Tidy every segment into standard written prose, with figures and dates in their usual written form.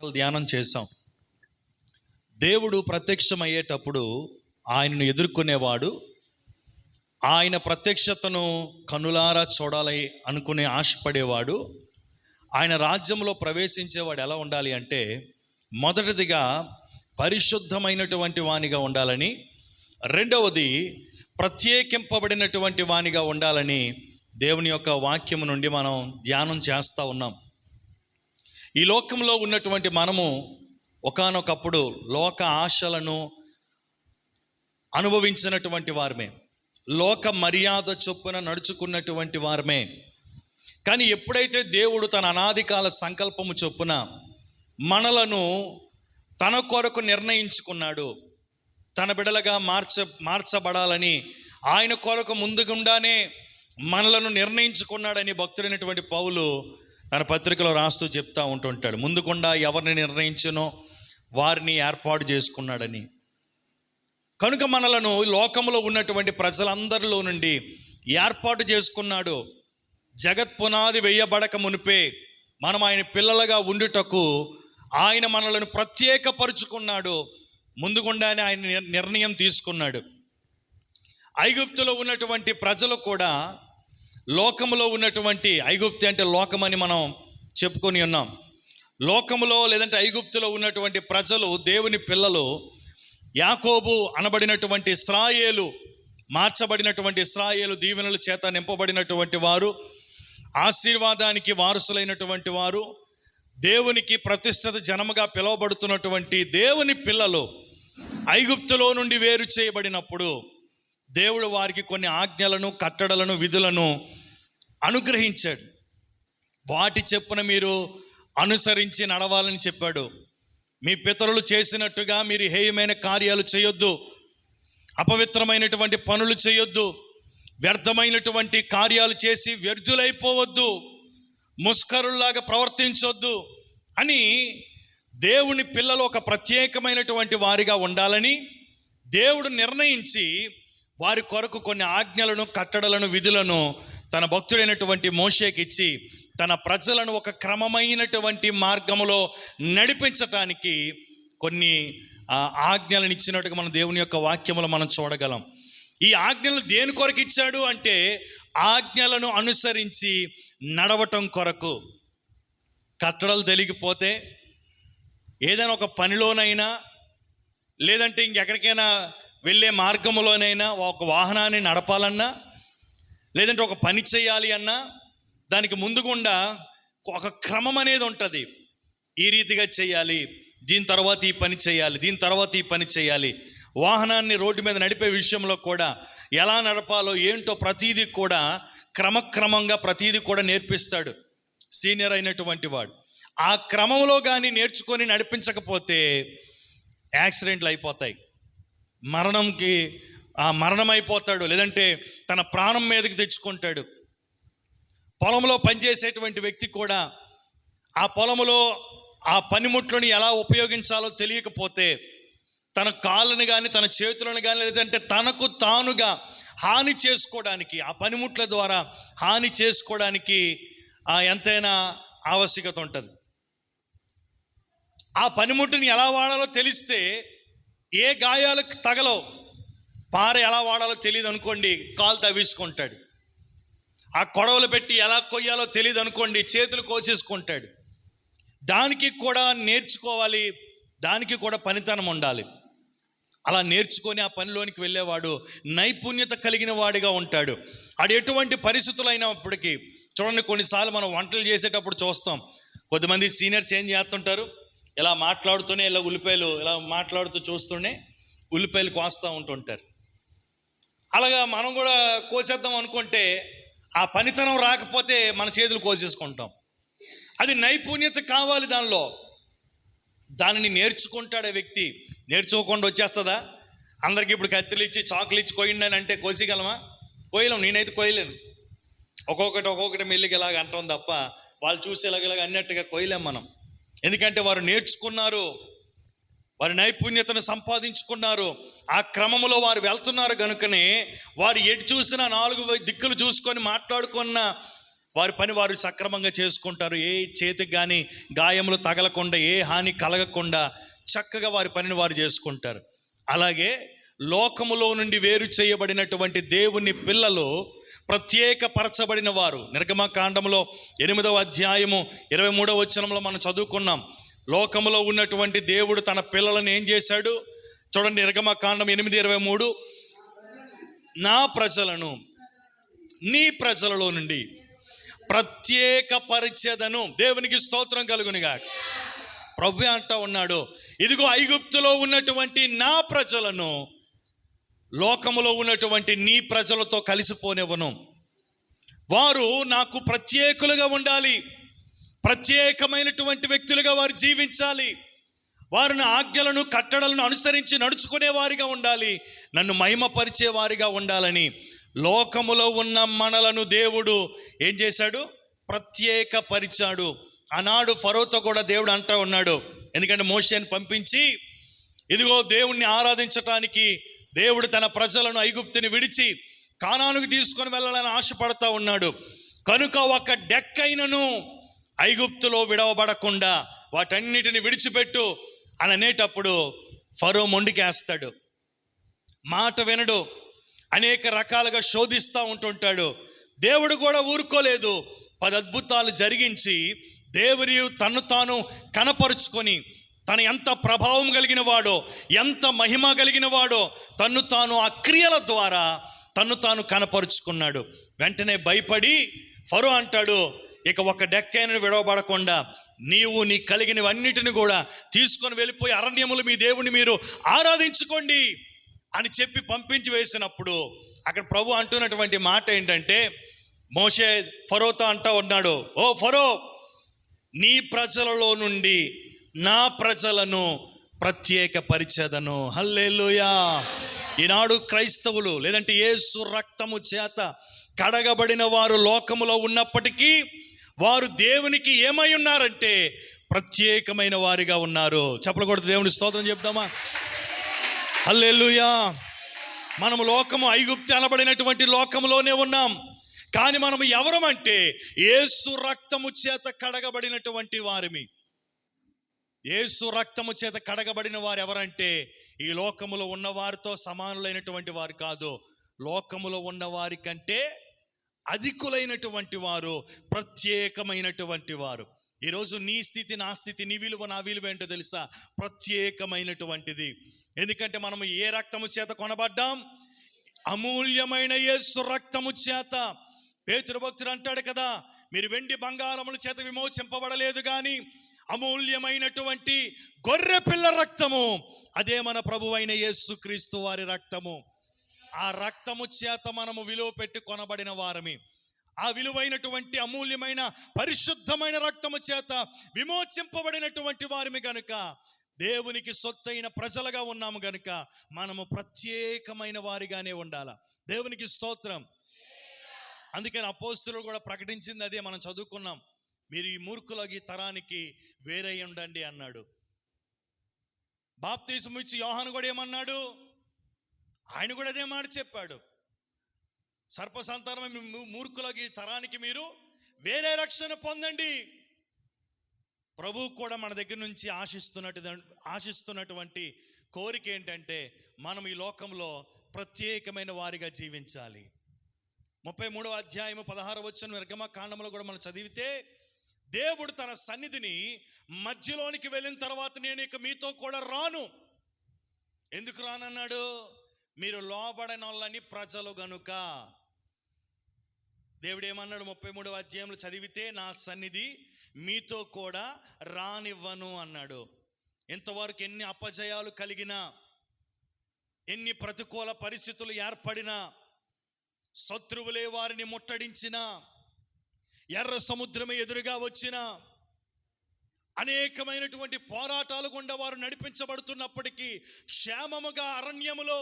ధ్యానం చేశాం. దేవుడు ప్రత్యక్షమయ్యేటప్పుడు ఆయనను ఎదుర్కొనేవాడు, ఆయన ప్రత్యక్షతను కనులారా చూడాలి అనుకునే ఆశపడేవాడు. ఆయన రాజ్యంలో ప్రవేశించేవాడు ఎలా ఉండాలి అంటే, మొదటిదిగా పరిశుద్ధమైనటువంటి వానిగా ఉండాలని, రెండవది ప్రత్యేకింపబడినటువంటి వానిగా ఉండాలని దేవుని యొక్క వాక్యము నుండి మనం ధ్యానం చేస్తూ ఉన్నాం. ఈ లోకంలో ఉన్నటువంటి మనము ఒకానొకప్పుడు లోక ఆశలను అనుభవించినటువంటి వారమే, లోక మర్యాద చొప్పున నడుచుకున్నటువంటి వారమే. కానీ ఎప్పుడైతే దేవుడు తన అనాదికాల సంకల్పము చొప్పున మనలను తన కొరకు నిర్ణయించుకున్నాడు, తన బిడలుగా మార్చబడాలని ఆయన కొరకు ముందుగుండానే మనలను నిర్ణయించుకున్నాడని భక్తుడైనటువంటి పౌలు తన పత్రికలో రాస్తూ చెప్తా ఉంటుంటాడు. ముందుకుండా ఎవరిని నిర్ణయించునో వారిని ఏర్పాటు చేసుకున్నాడని. కనుక మనలను లోకంలో ఉన్నటువంటి ప్రజలందరిలో నుండి ఏర్పాటు చేసుకున్నాడు. జగత్ పునాది వేయబడక మునిపే మనం ఆయన పిల్లలుగా ఉండుటకు ఆయన మనలను ప్రత్యేకపరుచుకున్నాడు. ముందుగుండానే ఆయన నిర్ణయం తీసుకున్నాడు. ఐగుప్తులో ఉన్నటువంటి ప్రజలు కూడా లోకములో ఉన్నటువంటి, ఐగుప్తి అంటే లోకమని మనం చెప్పుకొని ఉన్నాం, లోకములో లేదంటే ఐగుప్తులో ఉన్నటువంటి ప్రజలు దేవుని పిల్లలు. యాకోబు అనబడినటువంటి ఇశ్రాయేలు, మార్చబడినటువంటి ఇశ్రాయేలు, దీవెనల చేత నింపబడినటువంటి వారు, ఆశీర్వాదానికి వారసులైనటువంటి వారు, దేవునికి ప్రతిష్ఠిత జనముగా పిలువబడుతున్నటువంటి దేవుని పిల్లలు ఐగుప్తులో నుండి వేరు చేయబడినప్పుడు దేవుడు వారికి కొన్ని ఆజ్ఞలను, కట్టడలను, విధులను అనుగ్రహించాడు. వాటి చెప్పున మీరు అనుసరించి నడవాలని చెప్పాడు. మీ పితరులు చేసినట్టుగా మీరు హేయమైన కార్యాలు చేయొద్దు, అపవిత్రమైనటువంటి పనులు చేయొద్దు, వ్యర్థమైనటువంటి కార్యాలు చేసి వ్యర్థులైపోవద్దు, ముస్కరుల్లాగా ప్రవర్తించొద్దు అని దేవుని పిల్లలు ఒక ప్రత్యేకమైనటువంటి వారిగా ఉండాలని దేవుడు నిర్ణయించి వారి కొరకు కొన్ని ఆజ్ఞలను, కట్టడలను, విధులను తన భక్తుడైనటువంటి మోషేకి ఇచ్చి తన ప్రజలను ఒక క్రమమైనటువంటి మార్గములో నడిపించటానికి కొన్ని ఆజ్ఞలను ఇచ్చినట్టుగా మనం దేవుని యొక్క వాక్యములో మనం చూడగలం. ఈ ఆజ్ఞలు దేని కొరకు ఇచ్చాడు అంటే, ఆజ్ఞలను అనుసరించి నడవటం కొరకు. కట్టడలు తెలియకపోతే ఏదైనా ఒక పనిలోనైనా, లేదంటే ఇంకెక్కడికైనా వెళ్ళే మార్గంలోనైనా, ఒక వాహనాన్ని నడపాలన్నా, లేదంటే ఒక పని చేయాలి అన్నా, దానికి ముందుగుండా ఒక క్రమం అనేది ఉంటుంది. ఈ రీతిగా చేయాలి, దీని తర్వాత ఈ పని చేయాలి, దీని తర్వాత ఈ పని చేయాలి. వాహనాన్ని రోడ్డు మీద నడిపే విషయంలో కూడా ఎలా నడపాలో ఏంటో ప్రతీది కూడా క్రమక్రమంగా ప్రతీది కూడా నేర్పిస్తాడు సీనియర్ అయినటువంటి వాడు. ఆ క్రమంలో కానీ నేర్చుకొని నడిపించకపోతే యాక్సిడెంట్లు అయిపోతాయి, మరణమైపోతాడు, లేదంటే తన ప్రాణం మీదకి తెచ్చుకుంటాడు. పొలంలో పనిచేసేటువంటి వ్యక్తి కూడా ఆ పొలంలో ఆ పనిముట్లను ఎలా ఉపయోగించాలో తెలియకపోతే తన కాళ్ళని కానీ, తన చేతులను కానీ, లేదంటే తనకు తానుగా హాని చేసుకోవడానికి, ఆ పనిముట్ల ద్వారా హాని చేసుకోవడానికి ఎంతైనా ఆవశ్యకత ఉంటుంది. ఆ పనిముట్టుని ఎలా వాడాలో తెలిస్తే ఏ గాయాలకు తగలవు. పార ఎలా వాడాలో తెలియదు అనుకోండి, కాలు తవ్వేసుకుంటాడు. ఆ కొడవలు పెట్టి ఎలా కొయ్యాలో తెలియదు అనుకోండి, చేతులు కోసేసుకుంటాడు. దానికి కూడా నేర్చుకోవాలి, దానికి కూడా పనితనం ఉండాలి. అలా నేర్చుకొని ఆ పనిలోనికి వెళ్ళేవాడు నైపుణ్యత కలిగిన వాడిగా ఉంటాడు. అది ఎటువంటి పరిస్థితులు అయినప్పటికీ. చూడండి, కొన్నిసార్లు మనం వంటలు చేసేటప్పుడు చూస్తాం, కొద్దిమంది సీనియర్స్ ఏం చేస్తుంటారు, ఇలా మాట్లాడుతూనే ఇలా ఉల్లిపాయలు ఇలా మాట్లాడుతూ చూస్తూనే ఉల్లిపాయలు కోస్తూ ఉంటుంటారు. అలాగా మనం కూడా కోసేద్దాం అనుకుంటే ఆ పనితనం రాకపోతే మన చేతులు కోసేసుకుంటాం. అది నైపుణ్యత కావాలి దానిలో. దానిని నేర్చుకుంటాడే వ్యక్తి. నేర్చుకోకుండా వచ్చేస్తుందా? అందరికీ ఇప్పుడు కత్తిలు ఇచ్చి చాకులు ఇచ్చి కోయండి అని అంటే కోసిగలమా? కోయలేం. నేనైతే కోయలేను. ఒక్కొక్కటి మెల్లిగా ఇలాగ అంటాం తప్ప వాళ్ళు చూసేలాగలాగా అన్నట్టుగా కోయలేం మనం. ఎందుకంటే వారు నేర్చుకున్నారు, వారి నైపుణ్యతను సంపాదించుకున్నారు, ఆ క్రమంలో వారు వెళ్తున్నారు. కనుకనే వారు ఎటు చూసినా 4 దిక్కులు చూసుకొని మాట్లాడుకున్న వారి పని వారు సక్రమంగా చేసుకుంటారు. ఏ చేతికి కానీ గాయములు తగలకుండా, ఏ హాని కలగకుండా చక్కగా వారి పనిని వారు చేసుకుంటారు. అలాగే లోకములో నుండి వేరు చేయబడినటువంటి దేవుని పిల్లలు ప్రత్యేకపరచబడిన వారు. నిర్గమకాండంలో 8వ అధ్యాయము 23వ వచనంలో మనం చదువుకున్నాం. లోకములో ఉన్నటువంటి దేవుడు తన పిల్లలను ఏం చేశాడు చూడండి. నిర్గమకాండం 8:23, నా ప్రజలను నీ ప్రజలలో నుండి ప్రత్యేకపరిచెదను. దేవునికి స్తోత్రం కలుగునుగా. ప్రభు అంటా ఉన్నాడు, ఇదిగో ఐగుప్తులో ఉన్నటువంటి నా ప్రజలను లోకములో ఉన్నటువంటి నీ ప్రజలతో కలిసిపోనివ్వను. వారు నాకు ప్రత్యేకులుగా ఉండాలి, ప్రత్యేకమైనటువంటి వ్యక్తులుగా వారు జీవించాలి. వారిని ఆజ్ఞలను కట్టడలను అనుసరించి నడుచుకునే వారిగా ఉండాలి, నన్ను మహిమపరిచే వారిగా ఉండాలని లోకములో ఉన్న మనలను దేవుడు ఏం చేశాడు? ప్రత్యేకపరిచాడు. ఆనాడు ఫరోతో కూడా దేవుడు అంటా ఉన్నాడు. ఎందుకంటే మోషేని పంపించి ఇదిగో దేవుణ్ణి ఆరాధించటానికి దేవుడు తన ప్రజలను ఐగుప్తుని విడిచి కానానుకు తీసుకొని వెళ్ళాలని ఆశపడతా ఉన్నాడు. కనుక ఒక డెక్కైనను ఐగుప్తులో విడవబడకుండా వాటన్నిటిని విడిచిపెట్టు అని అనేటప్పుడు ఫరో మొండికేస్తాడు, మాట వినడు, అనేక రకాలుగా శోధిస్తూ ఉంటుంటాడు. దేవుడు కూడా ఊరుకోలేదు. 10 అద్భుతాలు జరిగించి దేవుని తను తాను కనపరుచుకొని తను ఎంత ప్రభావం కలిగిన వాడో, ఎంత మహిమ కలిగిన వాడో తన్ను తాను ఆ క్రియల ద్వారా తన్ను తాను కనపరుచుకున్నాడు. వెంటనే భయపడి ఫరో అంటాడు, ఇక ఒక డెక్కైన విడవబడకుండా నీవు నీ కలిగినవన్నిటిని కూడా తీసుకొని వెళ్ళిపోయి అరణ్యములు మీ దేవుని మీరు ఆరాధించుకోండి అని చెప్పి పంపించి వేసినప్పుడు అక్కడ ప్రభు అంటున్నటువంటి మాట ఏంటంటే, మోషే ఫరోతో అంటా ఉన్నాడు, ఓ ఫరో, నీ ప్రజలలో నుండి నా ప్రజలను ప్రత్యేకపరిచెదను. హల్లెలూయా. ఈనాడు క్రైస్తవులు లేదంటే యేసు రక్తము చేత కడగబడిన వారు లోకములో ఉన్నప్పటికీ వారు దేవునికి ఏమై ఉన్నారంటే ప్రత్యేకమైన వారిగా ఉన్నారు. చప్పలు కొడుతూ దేవుని స్తోత్రం చెప్దామా? హల్లెలూయా. మనము లోకము ఐగుప్తు అనబడినటువంటి లోకములోనే ఉన్నాం. కానీ మనము ఎవరమంటే యేసు రక్తము చేత కడగబడినటువంటి వారిమి. యేసు రక్తము చేత కడగబడిన వారు ఎవరంటే ఈ లోకములో ఉన్న వారితో సమానులైనటువంటి వారు కాదు, లోకములో ఉన్న వారి కంటే అధికులైనటువంటి వారు, ప్రత్యేకమైనటువంటి వారు. ఈరోజు నీ స్థితి నా స్థితి, నీ విలువ నా విలువ ఏంటో తెలుసా? ప్రత్యేకమైనటువంటిది. ఎందుకంటే మనము ఏ రక్తము చేత కొనబడ్డాం? అమూల్యమైన యేసు రక్తము చేత. పేతురు భక్తుడు అంటాడు కదా, మీరు వెండి బంగారముల చేత విమోచింపబడలేదు కానీ అమూల్యమైనటువంటి గొర్రె పిల్ల రక్తము, అదే మన ప్రభువైన యేసుక్రీస్తు వారి రక్తము. ఆ రక్తము చేత మనము విలువ పెట్టి కొనబడిన వారమి. ఆ విలువైనటువంటి అమూల్యమైన పరిశుద్ధమైన రక్తము చేత విమోచింపబడినటువంటి వారిమి గనుక, దేవునికి సొత్తైన ప్రజలుగా ఉన్నాము గనుక మనము ప్రత్యేకమైన వారిగానే ఉండాలి. దేవునికి స్తోత్రం. అందుకని అపోస్తులు కూడా ప్రకటించింది అదే, మనం చదువుకున్నాం. మీరు ఈ మూర్ఖులకి తరానికి వేరే ఉండండి అన్నాడు. బాప్తిస్మం ఇచ్చి యోహాను కూడా ఏమన్నాడు? ఆయన కూడా అదే మాట చెప్పాడు. సర్పసంతానం మూర్ఖులకి తరానికి మీరు వేరే రక్షణ పొందండి. ప్రభు కూడా మన దగ్గర నుంచి ఆశిస్తున్నటువంటి కోరిక ఏంటంటే మనం ఈ లోకంలో ప్రత్యేకమైన వారిగా జీవించాలి. 33వ అధ్యాయము 16వ వచనం నిర్గమకాండంలో కూడా మనం చదివితే, దేవుడు తన సన్నిధిని మధ్యలోనికి వెళ్ళిన తర్వాత నేను ఇక మీతో కూడా రాను. ఎందుకు రానన్నాడు? మీరు లోబడని వాళ్ళని ప్రజలు గనుక. దేవుడు ఏమన్నాడు? 33వ అధ్యాయంలో చదివితే, నా సన్నిధి మీతో కూడా రానివ్వను అన్నాడు. ఇంతవరకు ఎన్ని అపజయాలు కలిగినా, ఎన్ని ప్రతికూల పరిస్థితులు ఏర్పడినా, శత్రువులే వారిని ముట్టడించినా, ఎర్ర సముద్రమే ఎదురుగా వచ్చిన అనేకమైనటువంటి పోరాటాలు గుండా వారు నడిపించబడుతున్నప్పటికీ, క్షేమముగా అరణ్యములో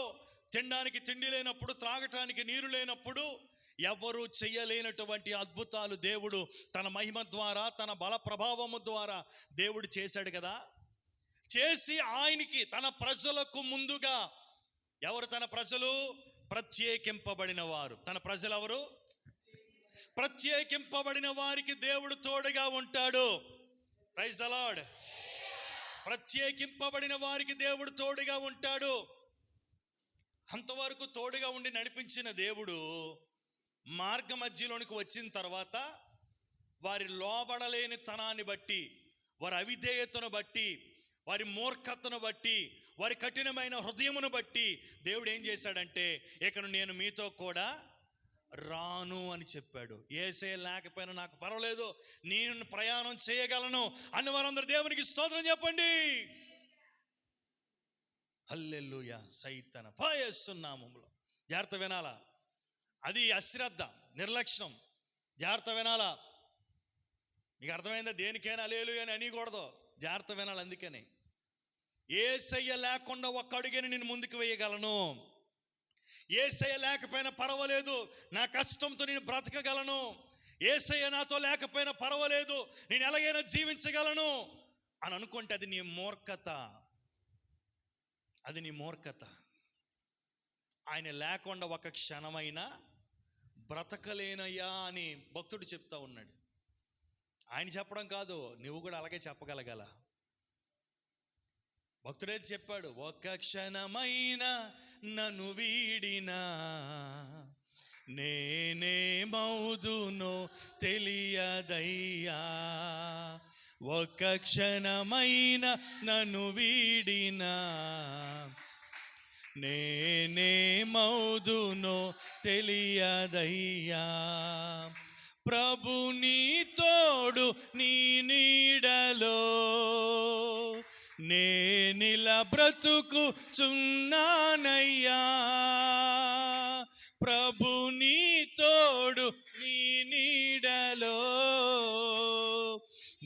తినడానికి తిండి లేనప్పుడు, త్రాగటానికి నీరు లేనప్పుడు ఎవరు చేయలేనటువంటి అద్భుతాలు దేవుడు తన మహిమ ద్వారా, తన బల ప్రభావము ద్వారా దేవుడు చేశాడు కదా. చేసి ఆయనకి తన ప్రజలకు ముందుగా, ఎవరు తన ప్రజలు? ప్రత్యేకింపబడిన వారు. తన ప్రజలు ఎవరు? ప్రత్యేకింపబడిన వారికి దేవుడు తోడుగా ఉంటాడు. Praise the lord. ప్రత్యేకింపబడిన వారికి దేవుడు తోడుగా ఉంటాడు. అంతవరకు తోడుగా ఉండి నడిపించిన దేవుడు మార్గ మధ్యలోనికి వచ్చిన తర్వాత వారి లోబడలేని తనాన్ని బట్టి, వారి అవిధేయతను బట్టి, వారి మూర్ఖతను బట్టి, వారి కఠినమైన హృదయమును బట్టి దేవుడు ఏం చేశాడంటే, ఇక నేను మీతో కూడా రాను అని చెప్పాడు. యేసే లేకపోయినా నాకు పర్వాలేదు, నేను ప్రయాణం చేయగలను అన్న వారందరూ దేవునికి స్తోత్రం చెప్పండి. హల్లెలూయా. సైతన పాయేస్తున్నాములో జాగ్రత్త వినాలా. అది అశ్రద్ధ, నిర్లక్ష్యం. జాగ్రత్త వినాలా. మీకు అర్థమైందా? దేనికైనా హల్లెలూయా అని అనకూడదు, జాగ్రత్త వినాలి. అందుకని యేసయ్య లేకుండా ఒక్క అడుగుని నేను ముందుకు వేయగలను. యేసయ్య లేకపోయినా పర్వాలేదు, నా కష్టంతో నేను బ్రతకగలను. యేసయ్య నాతో లేకపోయినా పర్వాలేదు, నేను ఎలాగైనా జీవించగలను అని అనుకుంటే అది నీ మూర్ఖత. అది నీ మూర్ఖత. ఆయన లేకుండా ఒక క్షణమైనా బ్రతకలేనయ్యా అని భక్తుడు చెప్తా ఉన్నాడు. ఆయన చెప్పడం కాదు, నువ్వు కూడా అలాగే చెప్పగలగల. భక్తుడైతే చెప్పాడు, ఒక్క క్షణమైన నన్ను వీడినా నేనేమవుదునో తెలియదయ్యా. ఒక్క క్షణమైన నన్ను వీడినా నేనేమవుదునో తెలియదయ్యా. ప్రభు నీ తోడు నీ నీడలో నేనిలా బ్రతుకుచున్నానయ్యా. ప్రభు నీ తోడు నీ నీడలో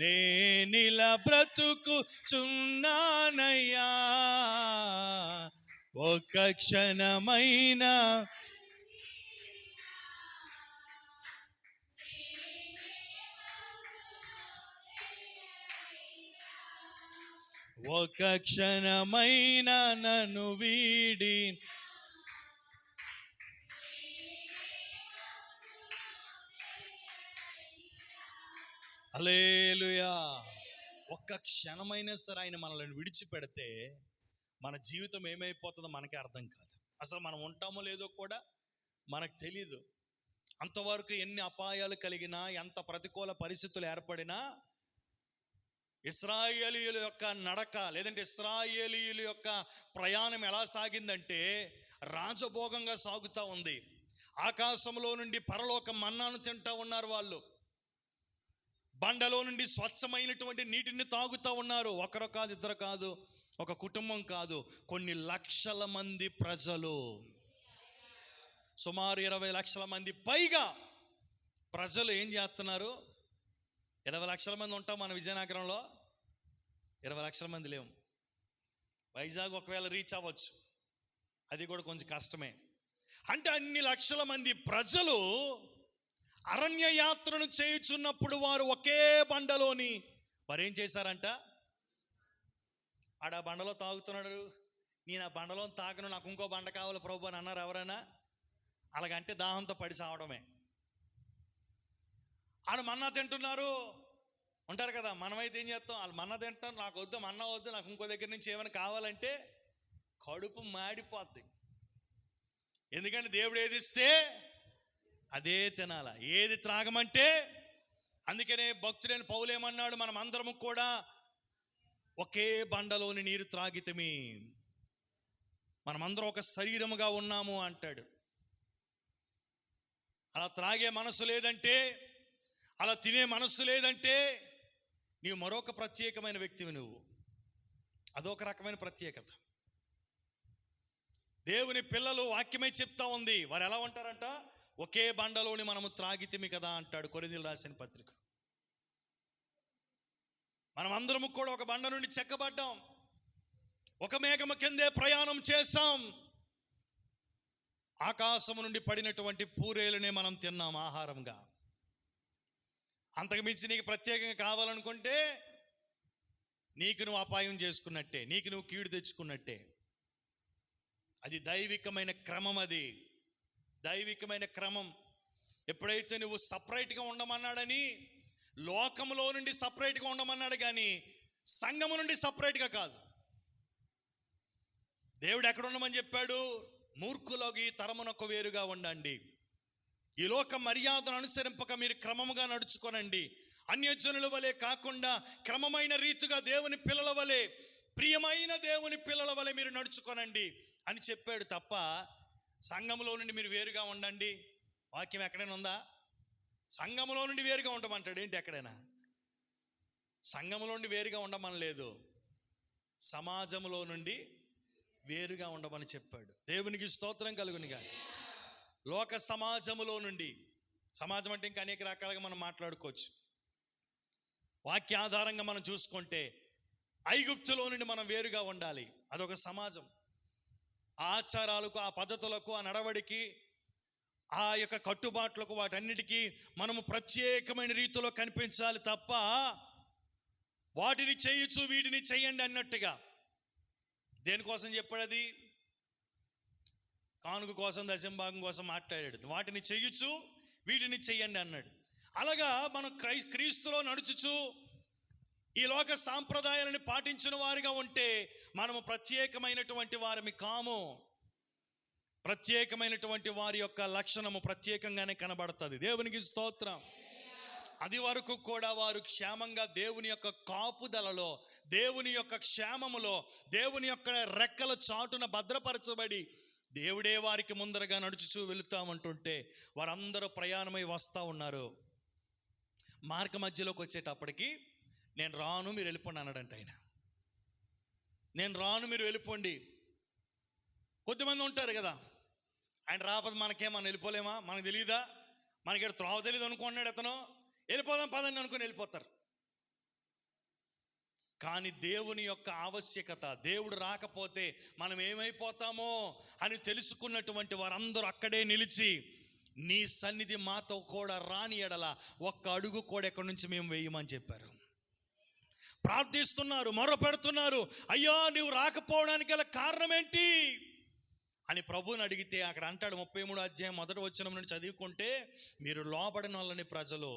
నేనిలా బ్రతుకుచున్నానయ్యా. ఒక్క క్షణమైన ఒక్క క్షణమైన నన్ను వీడి. హల్లెలూయా. ఒక్క క్షణమైనా సరే ఆయన మనల్ని విడిచిపెడితే మన జీవితం ఏమైపోతుందో మనకే అర్థం కాదు. అసలు మనం ఉంటామో లేదో కూడా మనకు తెలీదు. అంతవరకు ఎన్ని అపాయాలు కలిగినా, ఎంత ప్రతికూల పరిస్థితులు ఏర్పడినా, ఇశ్రాయేలీయుల యొక్క నడక లేదంటే ఇశ్రాయేలీయుల యొక్క ప్రయాణం ఎలా సాగిందంటే రాజభోగంగా సాగుతూ ఉంది. ఆకాశంలో నుండి పరలోక మన్నాను తింటూ ఉన్నారు వాళ్ళు. బండలో నుండి స్వచ్ఛమైనటువంటి నీటిని తాగుతూ ఉన్నారు. ఒకరు కాదు, ఇద్దరు కాదు, ఒక కుటుంబం కాదు, కొన్ని లక్షల మంది ప్రజలు, సుమారు 20 లక్షల మంది పైగా ప్రజలు ఏం చేస్తున్నారు? 20 లక్షల మంది ఉంటాం మన విజయనగరంలో. 20 లక్షల మంది లేవు. వైజాగ్ ఒకవేళ రీచ్ అవ్వచ్చు, అది కూడా కొంచెం కష్టమే. అంటే అన్ని లక్షల మంది ప్రజలు అరణ్య యాత్రను చేయుచున్నప్పుడు వారు ఒకే బండలోని వారు ఏం చేశారంట? ఆడ బండలో తాగుతున్నాడు, నేను ఆ బండలో తాగను, నాకు ఇంకో బండ కావాలి ప్రభు అని అన్నారు ఎవరైనా? అలాగంటే దాహంతో పడి సావడమే. ఆడ మన్నా తింటున్నారు ఉంటారు కదా, మనమైతే ఏం చేస్తాం? వాళ్ళు మన్నా తింటాం, నాకు వద్దు మన్నా వద్దు, నాకు ఇంకో దగ్గర నుంచి ఏమైనా కావాలంటే కడుపు మాడిపోద్ది. ఎందుకంటే దేవుడు ఏది ఇస్తే అదే తినాల, ఏది త్రాగమంటే. అందుకనే భక్తుడైన పౌలు ఏమన్నాడు? మనం అందరము కూడా ఒకే బండలోని నీరు త్రాగితమి, మనమందరం ఒక శరీరముగా ఉన్నాము అంటాడు. అలా త్రాగే మనసు లేదంటే, అలా తినే మనస్సు లేదంటే నీవు మరొక ప్రత్యేకమైన వ్యక్తివి. నువ్వు అదొక రకమైన ప్రత్యేకత. దేవుని పిల్లలు వాక్యమే చెప్తా ఉంది, వారు ఎలా ఉంటారంట? ఒకే బండలోని మనము త్రాగితిమి కదా అంటాడు కొరింథీయులకు రాసిన పత్రిక. మనం అందరము కూడా ఒక బండ నుండి చెక్కబడ్డాం, ఒక మేఘము కిందే ప్రయాణం చేశాం. ఆకాశము నుండి పడినటువంటి పూరేలునే మనం తిన్నాం ఆహారంగా. అంతకుమించి నీకు ప్రత్యేకంగా కావాలనుకుంటే నీకు నువ్వు అపాయం చేసుకున్నట్టే, నీకు నువ్వు కీడు తెచ్చుకున్నట్టే. అది దైవికమైన క్రమం, అది దైవికమైన క్రమం. ఎప్పుడైతే నువ్వు సపరేట్గా ఉండమన్నాడని, లోకంలో నుండి సపరేట్గా ఉండమన్నాడు కానీ సంఘము నుండి సపరేట్గా కాదు. దేవుడు ఎక్కడ ఉండమని చెప్పాడు? మూర్ఖులోకి తరమునకు వేరుగా ఉండండి, ఈ లోక మర్యాదను అనుసరింపక మీరు క్రమముగా నడుచుకోనండి, అన్యజనుల వలె కాకుండా క్రమమైన రీతిగా దేవుని పిల్లల వలె, ప్రియమైన దేవుని పిల్లల వలె మీరు నడుచుకోనండి అని చెప్పాడు తప్ప సంఘములో నుండి మీరు వేరుగా ఉండండి వాక్యం ఎక్కడైనా ఉందా? సంఘములో నుండి వేరుగా ఉండమంటాడు ఏంటి? ఎక్కడైనా సంఘములో నుండి వేరుగా ఉండమని లేదు, సమాజంలో నుండి వేరుగా ఉండమని చెప్పాడు. దేవునికి స్తోత్రం కలుగునిగా. లోక సమాజములో నుండి, సమాజం అంటే ఇంకా అనేక రకాలుగా మనం మాట్లాడుకోవచ్చు. వాక్యాధారంగా మనం చూసుకుంటే ఐగుప్తులో నుండి మనం వేరుగా ఉండాలి, అదొక సమాజం. ఆచారాలకు, ఆ పద్ధతులకు, ఆ నడవడికి, ఆ యొక్క కట్టుబాట్లకు, వాటన్నిటికీ మనము ప్రత్యేకమైన రీతిలో కనిపించాలి తప్ప వాటిని చేయొచ్చు వీటిని చెయ్యండి అన్నట్టుగా. దేనికోసం చెప్పాడు? అది కానుక కోసం, దశంభాగం కోసం మాట్లాడాడు. వాటిని చెయ్యొచ్చు వీటిని చెయ్యండి అన్నాడు. అలాగా మనం క్రీస్తులో నడుచుచు ఈ లోక సాంప్రదాయాలను పాటించిన వారిగా ఉంటే మనము ప్రత్యేకమైనటువంటి వారిని కాము. ప్రత్యేకమైనటువంటి వారి యొక్క లక్షణము ప్రత్యేకంగానే కనబడుతుంది. దేవునికి స్తోత్రం. అది వరకు కూడా వారు క్షేమంగా దేవుని యొక్క కాపుదలలో, దేవుని యొక్క క్షేమములో, దేవుని యొక్క రెక్కల చాటున భద్రపరచబడి దేవుడే వారికి ముందరగా నడుచుచూ వెళుతామంటుంటే వారందరూ ప్రయాణమై వస్తూ ఉన్నారు. మార్గ మధ్యలోకి వచ్చేటప్పటికి నేను రాను మీరు వెళ్ళిపోండి అన్నాడంట ఆయన. నేను రాను మీరు వెళ్ళిపోండి. కొద్దిమంది ఉంటారు కదా, ఆయన రాకపోతే మనకేమన్నా వెళ్ళిపోలేమా, మనకు తెలియదా, మనకి త్రావ తెలియదు అనుకున్నాడు అతను, వెళ్ళిపోదాం పదండి అనుకుని వెళ్ళిపోతారు. కానీ దేవుని యొక్క ఆవశ్యకత, దేవుడు రాకపోతే మనం ఏమైపోతామో అని తెలుసుకున్నటువంటి వారందరూ అక్కడే నిలిచి, నీ సన్నిధి మాతో కూడా రాని ఎడల ఒక్క అడుగు కూడా ఎక్కడి నుంచి మేము వేయమని చెప్పారు. ప్రార్థిస్తున్నారు, మొర్ర పెడుతున్నారు, అయ్యా నువ్వు రాకపోవడానికి గల కారణం ఏంటి అని ప్రభువుని అడిగితే అక్కడ అంటాడు 33వ అధ్యాయం 1వ వచనం నుండి చదువుకుంటే, మీరు లోబడిన వాళ్ళని ప్రజలు,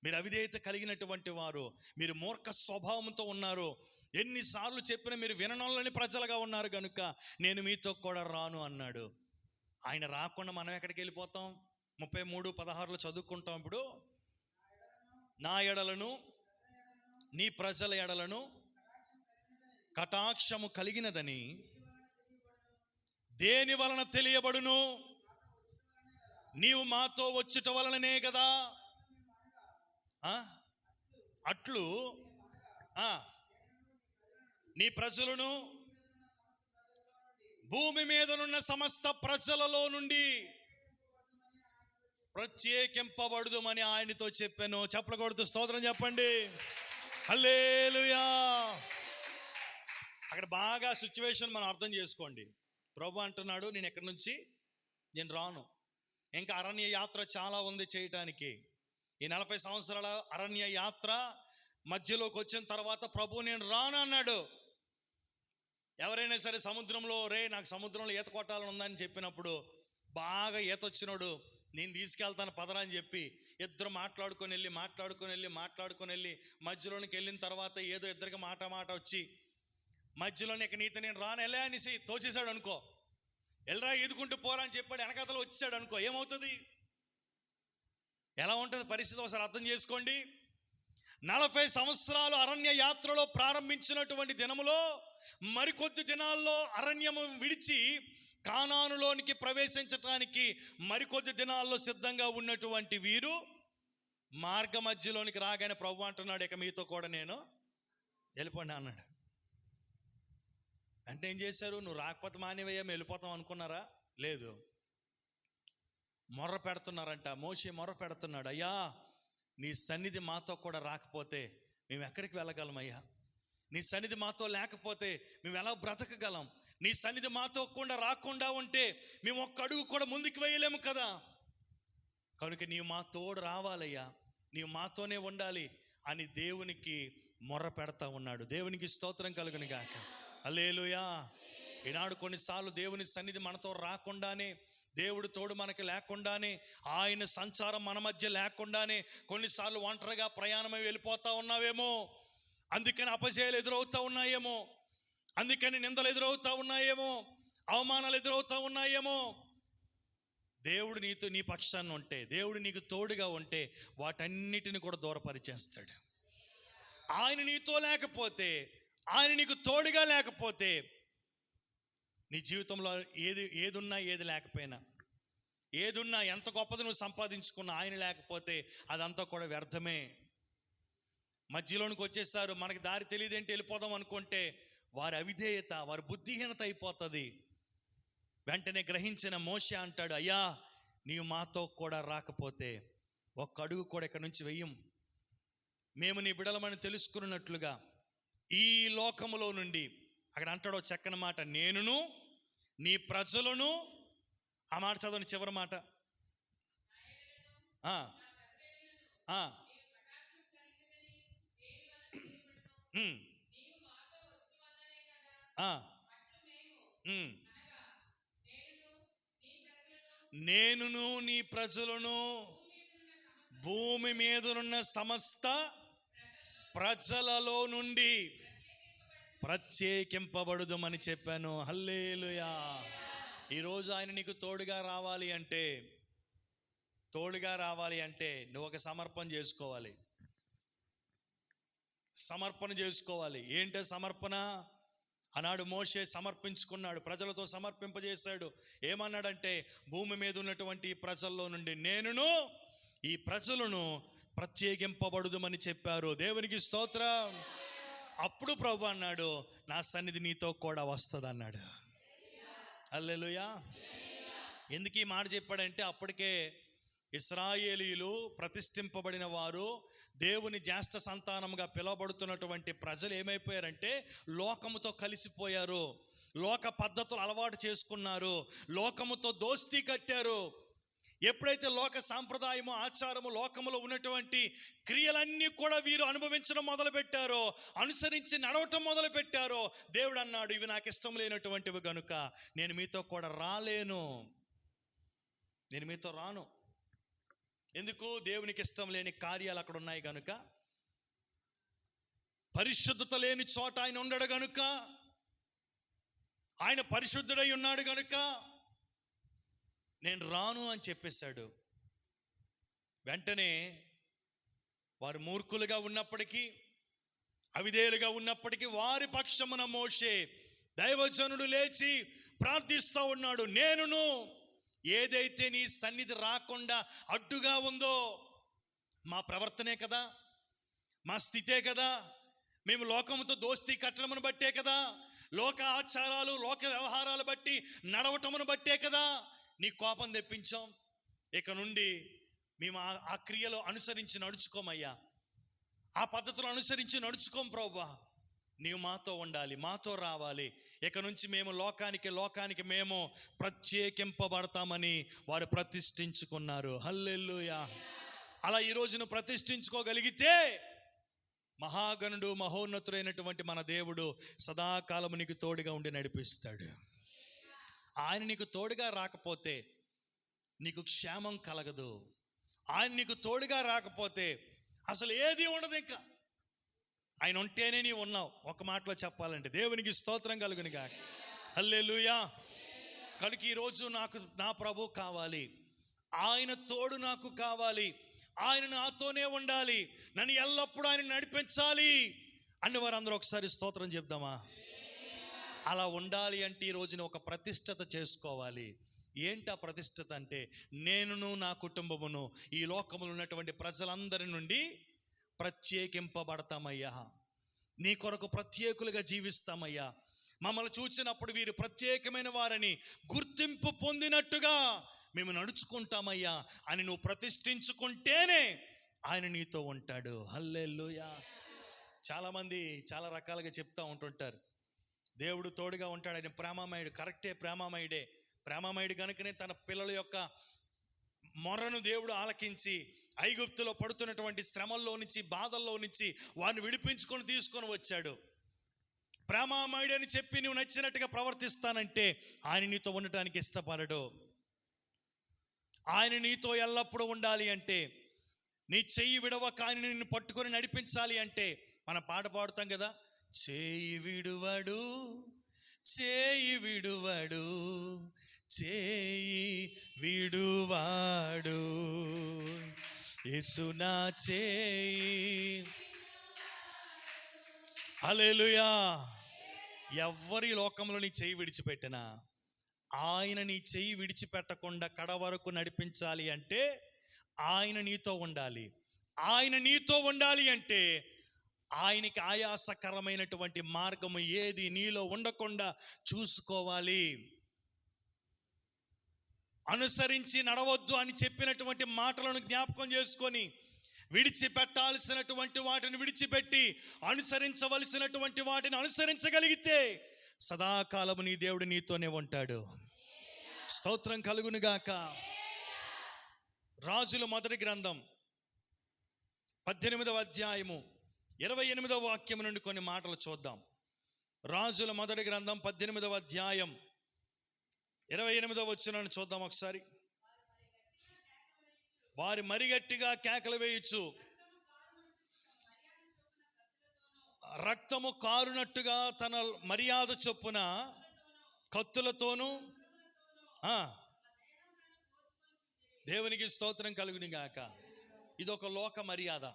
మీరు అవిధేయత కలిగినటువంటి వారు, మీరు మూర్ఖ స్వభావంతో ఉన్నారు, ఎన్నిసార్లు చెప్పినా మీరు విననోళ్ళని ప్రజలుగా ఉన్నారు కనుక నేను మీతో కూడా రాను అన్నాడు. ఆయన రాకుండా మనం ఎక్కడికి వెళ్ళిపోతాం? 33:16 చదువుకుంటాం. ఇప్పుడు నా ఎడలను, నీ ప్రజల ఎడలను కటాక్షము కలిగినదని దేని వలన తెలియబడును? నీవు మాతో వచ్చుట వలననే కదా. అట్లు నీ ప్రజలను భూమి మీదనున్న సమస్త ప్రజలలో నుండి ప్రత్యేకింపబడుదుమని ఆయనతో చెప్పాను. చప్పట్లు కొడుతూ స్తోత్రం చెప్పండి. హల్లెలూయా. అక్కడ బాగా సిచ్యువేషన్ మనం అర్థం చేసుకోండి. ప్రభు అంటున్నాడు, నేను ఎక్కడి నుంచి నేను రాను, ఇంకా అరణ్య యాత్ర చాలా ఉంది చేయటానికి. ఈ 40 సంవత్సరాల అరణ్య యాత్ర మధ్యలోకి వచ్చిన తర్వాత ప్రభు నేను రాను అన్నాడు. ఎవరైనా సరే సముద్రంలో, నాకు సముద్రంలో ఈత కొట్టాలని ఉందని చెప్పినప్పుడు బాగా ఈత వచ్చినాడు, నేను తీసుకెళ్తాను పదరా అని చెప్పి ఇద్దరు మాట్లాడుకొని వెళ్ళి మధ్యలోనికి వెళ్ళిన తర్వాత ఏదో ఇద్దరికి మాట వచ్చి మధ్యలోనే ఇక నీతో నేను రాను వెళ్ళా అనేసి తోచేశాడు అనుకో, వెళ్ళరా ఎదుకుంటూ పోరా అని చెప్పాడు, వెనకాతలో వచ్చేసాడు అనుకో, ఏమవుతుంది? ఎలా ఉంటుంది పరిస్థితి ఒకసారి అర్థం చేసుకోండి. 40 సంవత్సరాలు అరణ్య యాత్రలో ప్రారంభించినటువంటి దినములో మరికొద్ది దినాల్లో అరణ్యము విడిచి కానానులోనికి ప్రవేశించటానికి మరికొద్ది దినాల్లో సిద్ధంగా ఉన్నటువంటి వీరు మార్గ మధ్యలోనికి రాగానే ప్రభు అంటున్నాడు, ఇక మీతో కూడా నేను వెళ్ళిపోండి అన్నాడు. అంటే ఏం చేశారు? నువ్వు రాకపోతే మానేవయ్యా మేము వెళ్ళిపోతాం అనుకున్నారా? లేదు, మొర్ర పెడుతున్నారంట. మోషే మొర్ర పెడుతున్నాడు, అయ్యా నీ సన్నిధి మాతో కూడా రాకపోతే మేము ఎక్కడికి వెళ్ళగలం? నీ సన్నిధి మాతో లేకపోతే మేము ఎలా బ్రతకగలం? నీ సన్నిధి మాతో కూడా రాకుండా ఉంటే మేము ఒక్క అడుగు కూడా ముందుకు వేయలేము కదా. కనుక నీవు మా తోడు రావాలయ్యా, నీవు మాతోనే ఉండాలి అని దేవునికి మొర్ర పెడతా ఉన్నాడు. దేవునికి స్తోత్రం కలుగును గాక. హల్లెలూయా. ఈనాడు కొన్నిసార్లు దేవుని సన్నిధి మనతో రాకుండానే దేవుడు తోడు మనకి లేకుండానే, ఆయన సంచారం మన మధ్య లేకుండానే కొన్నిసార్లు ఒంటరిగా ప్రయాణమై వెళ్ళిపోతూ ఉన్నావేమో. అందుకని అపజయాలు ఎదురవుతూ ఉన్నాయేమో, అందుకని నిందలు ఎదురవుతూ ఉన్నాయేమో, అవమానాలు ఎదురవుతూ ఉన్నాయేమో. దేవుడు నీ పక్షాన్ని ఉంటే, దేవుడు నీకు తోడుగా ఉంటే వాటన్నిటిని కూడా దూరపరిచేస్తాడు. ఆయన నీతో లేకపోతే, ఆయన నీకు తోడుగా లేకపోతే, నీ జీవితంలో ఏదున్నా ఏది లేకపోయినా, ఏదున్నా ఎంత గొప్పది నువ్వు సంపాదించుకున్నా ఆయన లేకపోతే అదంతా కూడా వ్యర్థమే. మధ్యలోనికి వచ్చేస్తారు, మనకి దారి తెలియదేంటి వెళ్ళిపోదాం అనుకుంటే వారి అవిధేయత, వారి బుద్ధిహీనత అయిపోతుంది. వెంటనే గ్రహించిన మోషే అంటాడు, అయ్యా నీవు మాతో కూడా రాకపోతే ఒక్క అడుగు కూడా ఇక్కడ నుంచి వెయ్యం. మేము నీ బిడలమని తెలుసుకున్నట్లుగా ఈ లోకములో నుండి, అక్కడ అంటాడో చక్కని మాట, నేనును నీ ప్రజలను, ఆ మాట చదవని చివరి మాట, నేనును నీ ప్రజలను భూమి మీదనున్న సమస్త ప్రజలలో నుండి ప్రత్యేకింపబడుదమని చెప్పాను. హల్లెలూయా. ఈరోజు ఆయన నీకు తోడుగా రావాలి అంటే నువ్వు ఒక సమర్పణ చేసుకోవాలి. ఏంటో సమర్పణ? ఆనాడు మోషే సమర్పించుకున్నాడు, ప్రజలతో సమర్పింపజేశాడు. ఏమన్నాడంటే, భూమి మీద ఉన్నటువంటి ప్రజల్లో నుండి నేనును ఈ ప్రజలను ప్రత్యేకింపబడుదమని చెప్పారు. దేవునికి స్తోత్రం. అప్పుడు ప్రభు అన్నాడు, నా సన్నిధి నీతో కూడా వస్తుంది అన్నాడు. హల్లెలూయా. ఎందుకు ఈ మాట చెప్పాడంటే, అప్పటికే ఇశ్రాయేలీయులు ప్రతిష్ఠింపబడిన వారు, దేవుని జ్యేష్ఠ సంతానముగా పిలువబడుతున్నటువంటి ప్రజలు ఏమైపోయారంటే లోకముతో కలిసిపోయారు, లోక పద్ధతులు అలవాటు చేసుకున్నారు, లోకముతో దోస్తీ కట్టారు. ఎప్పుడైతే లోక సాంప్రదాయము, ఆచారము, లోకములో ఉన్నటువంటి క్రియలన్నీ కూడా వీరు అనుభవించడం మొదలుపెట్టారో, అనుసరించి నడవటం మొదలుపెట్టారో, దేవుడు అన్నాడు, ఇవి నాకు ఇష్టం లేనటువంటివి కనుక నేను మీతో కూడా రాలేను, నేను మీతో రాను. ఎందుకు? దేవునికి ఇష్టం లేని కార్యాలు అక్కడ ఉన్నాయి కనుక, పరిశుద్ధత లేని చోట ఆయన ఉండడు కనుక, ఆయన పరిశుద్ధుడై ఉన్నాడు కనుక నేను రాను అని చెప్పేశాడు. వెంటనే వారు మూర్ఖులుగా ఉన్నప్పటికీ, అవిధేయులుగా ఉన్నప్పటికీ వారి పక్షమున మోషే దైవజనుడు లేచి ప్రార్థిస్తూ ఉన్నాడు, నేనును ఏదైతే నీ సన్నిధి రాకుండా అడ్డుగా ఉందో, మా ప్రవర్తనే కదా, మా స్థితే కదా, మేము లోకముతో దోస్తీ కట్టడమును బట్టే కదా, లోక ఆచారాలు, లోక వ్యవహారాలు బట్టి నడవటమును బట్టే కదా నీ కోపం తెప్పించాం. ఇక నుండి మేము ఆ క్రియలో అనుసరించి నడుచుకోమయ్యా, ఆ పద్ధతులు అనుసరించి నడుచుకోం ప్రభువా, నీవు మాతో ఉండాలి, మాతో రావాలి. ఇక నుంచి మేము లోకానికి మేము ప్రత్యేకింపబడతామని వారు ప్రతిష్ఠించుకున్నారు. హల్లెలూయా. అలా ఈ రోజును ప్రతిష్ఠించుకోగలిగితే మహాగణుడు, మహోన్నతుడైనటువంటి మన దేవుడు సదాకాలము నీకు తోడుగా ఉండి నడిపిస్తాడు. ఆయన నీకు తోడుగా రాకపోతే నీకు క్షేమం కలగదు. ఆయన నీకు తోడుగా రాకపోతే అసలు ఏది ఉండదు. ఇంకా ఆయన ఉంటేనే నీవు ఉన్నావు. ఒక మాటలో చెప్పాలంటే దేవునికి స్తోత్రం కలుగును గాక. హల్లెలూయా. కనుక ఈరోజు నాకు నా ప్రభు కావాలి, ఆయన తోడు నాకు కావాలి, ఆయన నాతోనే ఉండాలి, నన్ను ఎల్లప్పుడూ ఆయన నడిపించాలి అన్న వారందరూ ఒకసారి స్తోత్రం చెప్దామా? అలా ఉండాలి అంటే ఈ రోజున ఒక ప్రతిష్టత చేసుకోవాలి. ఏంటి ఆ ప్రతిష్టత అంటే, నేనును నా కుటుంబమును ఈ లోకములో ఉన్నటువంటి ప్రజలందరి నుండి ప్రత్యేకింపబడతామయ్యా, నీ కొరకు ప్రత్యేకులుగా జీవిస్తామయ్యా, మమ్మల్ని చూసినప్పుడు వీరు ప్రత్యేకమైన వారని గుర్తింపు పొందినట్టుగా మేము నడుచుకుంటామయ్యా అని నువ్వు ప్రతిష్ఠించుకుంటేనే ఆయన నీతో ఉంటాడు. హల్లెలూయా. చాలామంది చాలా రకాలుగా చెప్తూ ఉంటుంటారు, దేవుడు తోడుగా ఉంటాడు, ఆయన ప్రేమమయుడు. కరెక్టే, ప్రేమమయుడు కనుకనే తన పిల్లల యొక్క మొర్రను దేవుడు ఆలకించి ఐగుప్తులో పడుతున్నటువంటి శ్రమల్లో నుంచి, బాధల్లో నుంచి వారిని విడిపించుకొని తీసుకొని వచ్చాడు. ప్రేమమయుడు అని చెప్పి నువ్వు నచ్చినట్టుగా ప్రవర్తిస్తానంటే ఆయన నీతో ఉండటానికి ఇష్టపడడు. ఆయన నీతో ఎల్లప్పుడూ ఉండాలి అంటే, నీ చెయ్యి విడవక ఆయన నిన్ను పట్టుకొని నడిపించాలి అంటే, మనం పాట పాడుతాం కదా, చేయి విడువడు చేయి విడువడు చేయి విడువాడు యేసు నా చేయి. హల్లెలూయా. ఎవ్వరి లోకంలో నీ చెయ్యి విడిచిపెట్టినా ఆయన నీ చెయ్యి విడిచిపెట్టకుండా కడ వరకు నడిపించాలి అంటే ఆయన నీతో ఉండాలి. ఆయన నీతో ఉండాలి అంటే ఆయనకి ఆయాసకరమైనటువంటి మార్గము ఏది నీలో ఉండకుండా చూసుకోవాలి. అనుసరించి నడవద్దు అని చెప్పినటువంటి మాటలను జ్ఞాపకం చేసుకొని విడిచిపెట్టాల్సినటువంటి వాటిని విడిచిపెట్టి అనుసరించవలసినటువంటి వాటిని అనుసరించగలిగితే సదాకాలము నీ దేవుడు నీతోనే ఉంటాడు. స్తోత్రం కలుగునుగాక. రాజుల మొదటి గ్రంథం 18వ అధ్యాయము 28వ వాక్యం నుండి కొన్ని మాటలు చూద్దాం. రాజుల మొదటి గ్రంథం 18వ అధ్యాయం 28వ వచనాన్ని చూద్దాం ఒకసారి. వారి మరిగట్టిగా కేకలు వేయచ్చు, రక్తము కారునట్టుగా తన మర్యాద చొప్పున కత్తులతోనూ. దేవునికి స్తోత్రం కలుగును గాక. ఇదొక లోక మర్యాద,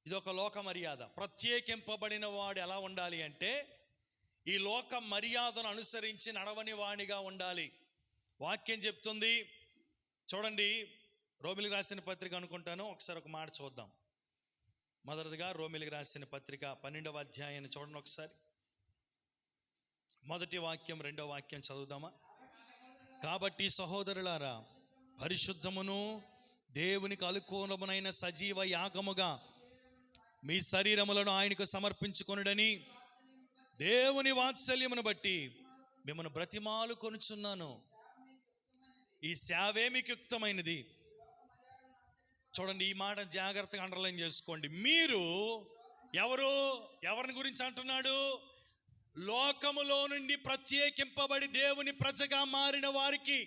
ఇదొక లోక మర్యాద. ప్రత్యేకింపబడిన వాడు ఎలా ఉండాలి అంటే ఈ లోక మర్యాదను అనుసరించి నడవని వాణిగా ఉండాలి. వాక్యం చెప్తుంది చూడండి, రోమిలికి రాసిన పత్రిక అనుకుంటాను, ఒకసారి ఒక మాట చూద్దాం. మొదటిగా రోమిలికి రాసిన పత్రిక 12వ అధ్యాయాన్ని చూడండి ఒకసారి. మొదటి వాక్యం 2వ వాక్యం చదువుదామా. కాబట్టి సహోదరులారా, పరిశుద్ధమును దేవునికి అనుకూలమునైన సజీవ యాగముగా మీ శరీరములను ఆయనకు సమర్పించుకొనుడని దేవుని వాత్సల్యమును బట్టి మిమ్మల్ని బ్రతిమాలు కొనుచున్నాను. ఈ సేవే మీకు యుక్తమైనది. చూడండి, ఈ మాట జాగ్రత్తగా అండర్లైన్ చేసుకోండి. మీరు ఎవరిని గురించి అంటున్నాడు? లోకములో నుండి ప్రత్యేకింపబడి దేవుని ప్రజగా మారిన వారికి,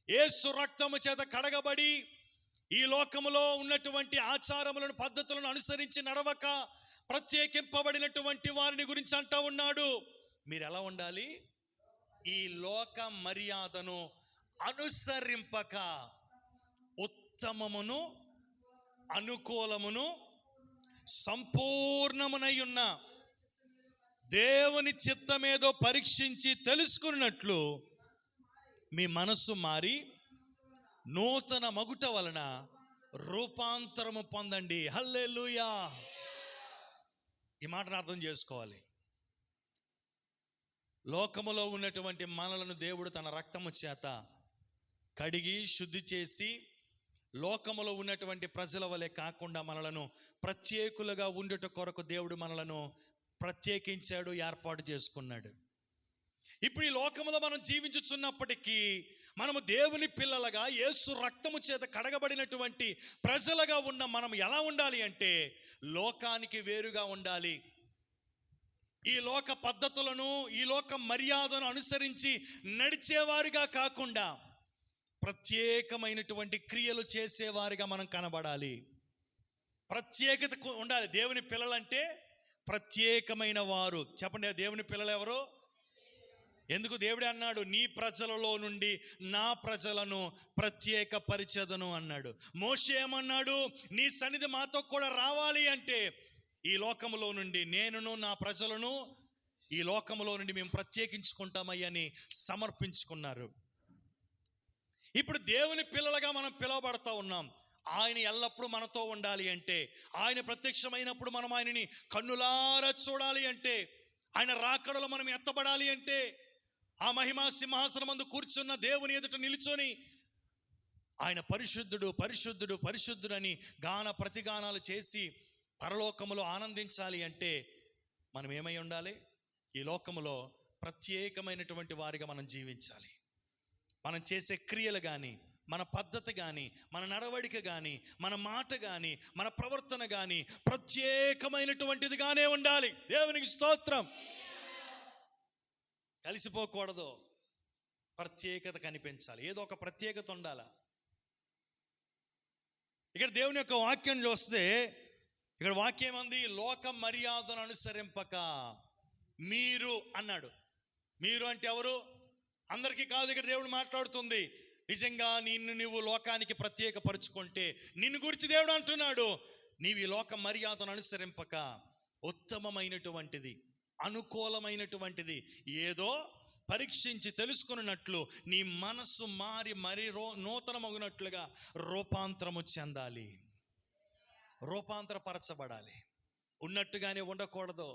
యేసు రక్తము చేత కడగబడి ఈ లోకములో ఉన్నటువంటి ఆచారములను పద్ధతులను అనుసరించి నడవక ప్రత్యేకింపబడినటువంటి వారిని గురించి అంటూ ఉన్నాడు. మీరు ఎలా ఉండాలి? ఈ లోక మర్యాదను అనుసరింపక ఉత్తమమును అనుకూలమును సంపూర్ణమునై ఉన్న దేవుని చిత్తమేదో పరీక్షించి తెలుసుకున్నట్లు మీ మనస్సు మారి నూతన మగుట వలన రూపాంతరము పొందండి. హల్లెలూయా. ఈ మాటను అర్థం చేసుకోవాలి. లోకములో ఉన్నటువంటి మనలను దేవుడు తన రక్తము చేత కడిగి శుద్ధి చేసి లోకములో ఉన్నటువంటి ప్రజల వలె కాకుండా మనలను ప్రత్యేకులుగా ఉండుట కొరకు దేవుడు మనలను ప్రత్యేకించాడు, ఏర్పాటు చేసుకున్నాడు. ఇప్పుడు ఈ లోకములో మనం జీవించుచున్నప్పటికీ మనము దేవుని పిల్లలుగా యేసు రక్తము చేత కడగబడినటువంటి ప్రజలుగా ఉన్న మనం ఎలా ఉండాలి అంటే లోకానికి వేరుగా ఉండాలి. ఈ లోక పద్ధతులను, ఈ లోక మర్యాదను అనుసరించి నడిచేవారిగా కాకుండా ప్రత్యేకమైనటువంటి క్రియలు చేసేవారిగా మనం కనబడాలి. ప్రత్యేకత ఉండాలి. దేవుని పిల్లలంటే ప్రత్యేకమైన వారు. చెప్పండి, దేవుని పిల్లలు ఎవరు? ఎందుకు దేవుడే అన్నాడు, నీ ప్రజలలో నుండి నా ప్రజలను ప్రత్యేక పరిచదను అన్నాడు. మోషే ఏమన్నాడు, నీ సన్నిధి మాతో కూడా రావాలి అంటే ఈ లోకములో నుండి నేనును నా ప్రజలను ఈ లోకములో నుండి మేము ప్రత్యేకించుకుంటామయ్యని సమర్పించుకున్నారు. ఇప్పుడు దేవుని పిల్లలుగా మనం పిలువబడతా ఉన్నాం. ఆయన ఎల్లప్పుడూ మనతో ఉండాలి అంటే, ఆయన ప్రత్యక్షమైనప్పుడు మనం ఆయనని కన్నులారా చూడాలి అంటే, ఆయన రాకడలో మనం ఎత్తబడాలి అంటే, ఆ మహిమా సింహాసనం ముందు కూర్చున్న దేవుని ఎదుట నిలుచొని ఆయన పరిశుద్ధుడు పరిశుద్ధుడు పరిశుద్ధుడు అని గాన ప్రతిగానాలు చేసి పరలోకములో ఆనందించాలి అంటే మనం ఏమై ఉండాలి? ఈ లోకములో ప్రత్యేకమైనటువంటి వారిగా మనం జీవించాలి. మనం చేసే క్రియలు కానీ, మన పద్ధతి కానీ, మన నడవడిక కానీ, మన మాట కానీ, మన ప్రవర్తన కానీ ప్రత్యేకమైనటువంటిదిగానే ఉండాలి. దేవునికి స్తోత్రం. కలిసిపోకూడదు. ప్రత్యేకత కనిపించాలి, ఏదో ఒక ప్రత్యేకత ఉండాలా. ఇక్కడ దేవుని యొక్క వాక్యం చూస్తే ఇక్కడ వాక్యం ఉంది, లోక మర్యాదను అనుసరింపక మీరు అన్నాడు. మీరు అంటే ఎవరు? అందరికీ కాదు. ఇక్కడ దేవుడు మాట్లాడుతుంది. నిజంగా నువ్వు లోకానికి ప్రత్యేకపరుచుకుంటే నిన్ను గురించి దేవుడు అంటున్నాడు, నీవు ఈ లోక మర్యాదను అనుసరింపక ఉత్తమమైనటువంటిది, అనుకూలమైనటువంటిది ఏదో పరీక్షించి తెలుసుకున్నట్లు నీ మనస్సు మారి మరి నూతనమగునట్లుగా రూపాంతరము చెందాలి, రూపాంతరపరచబడాలి. ఉన్నట్టుగానే ఉండకూడదు,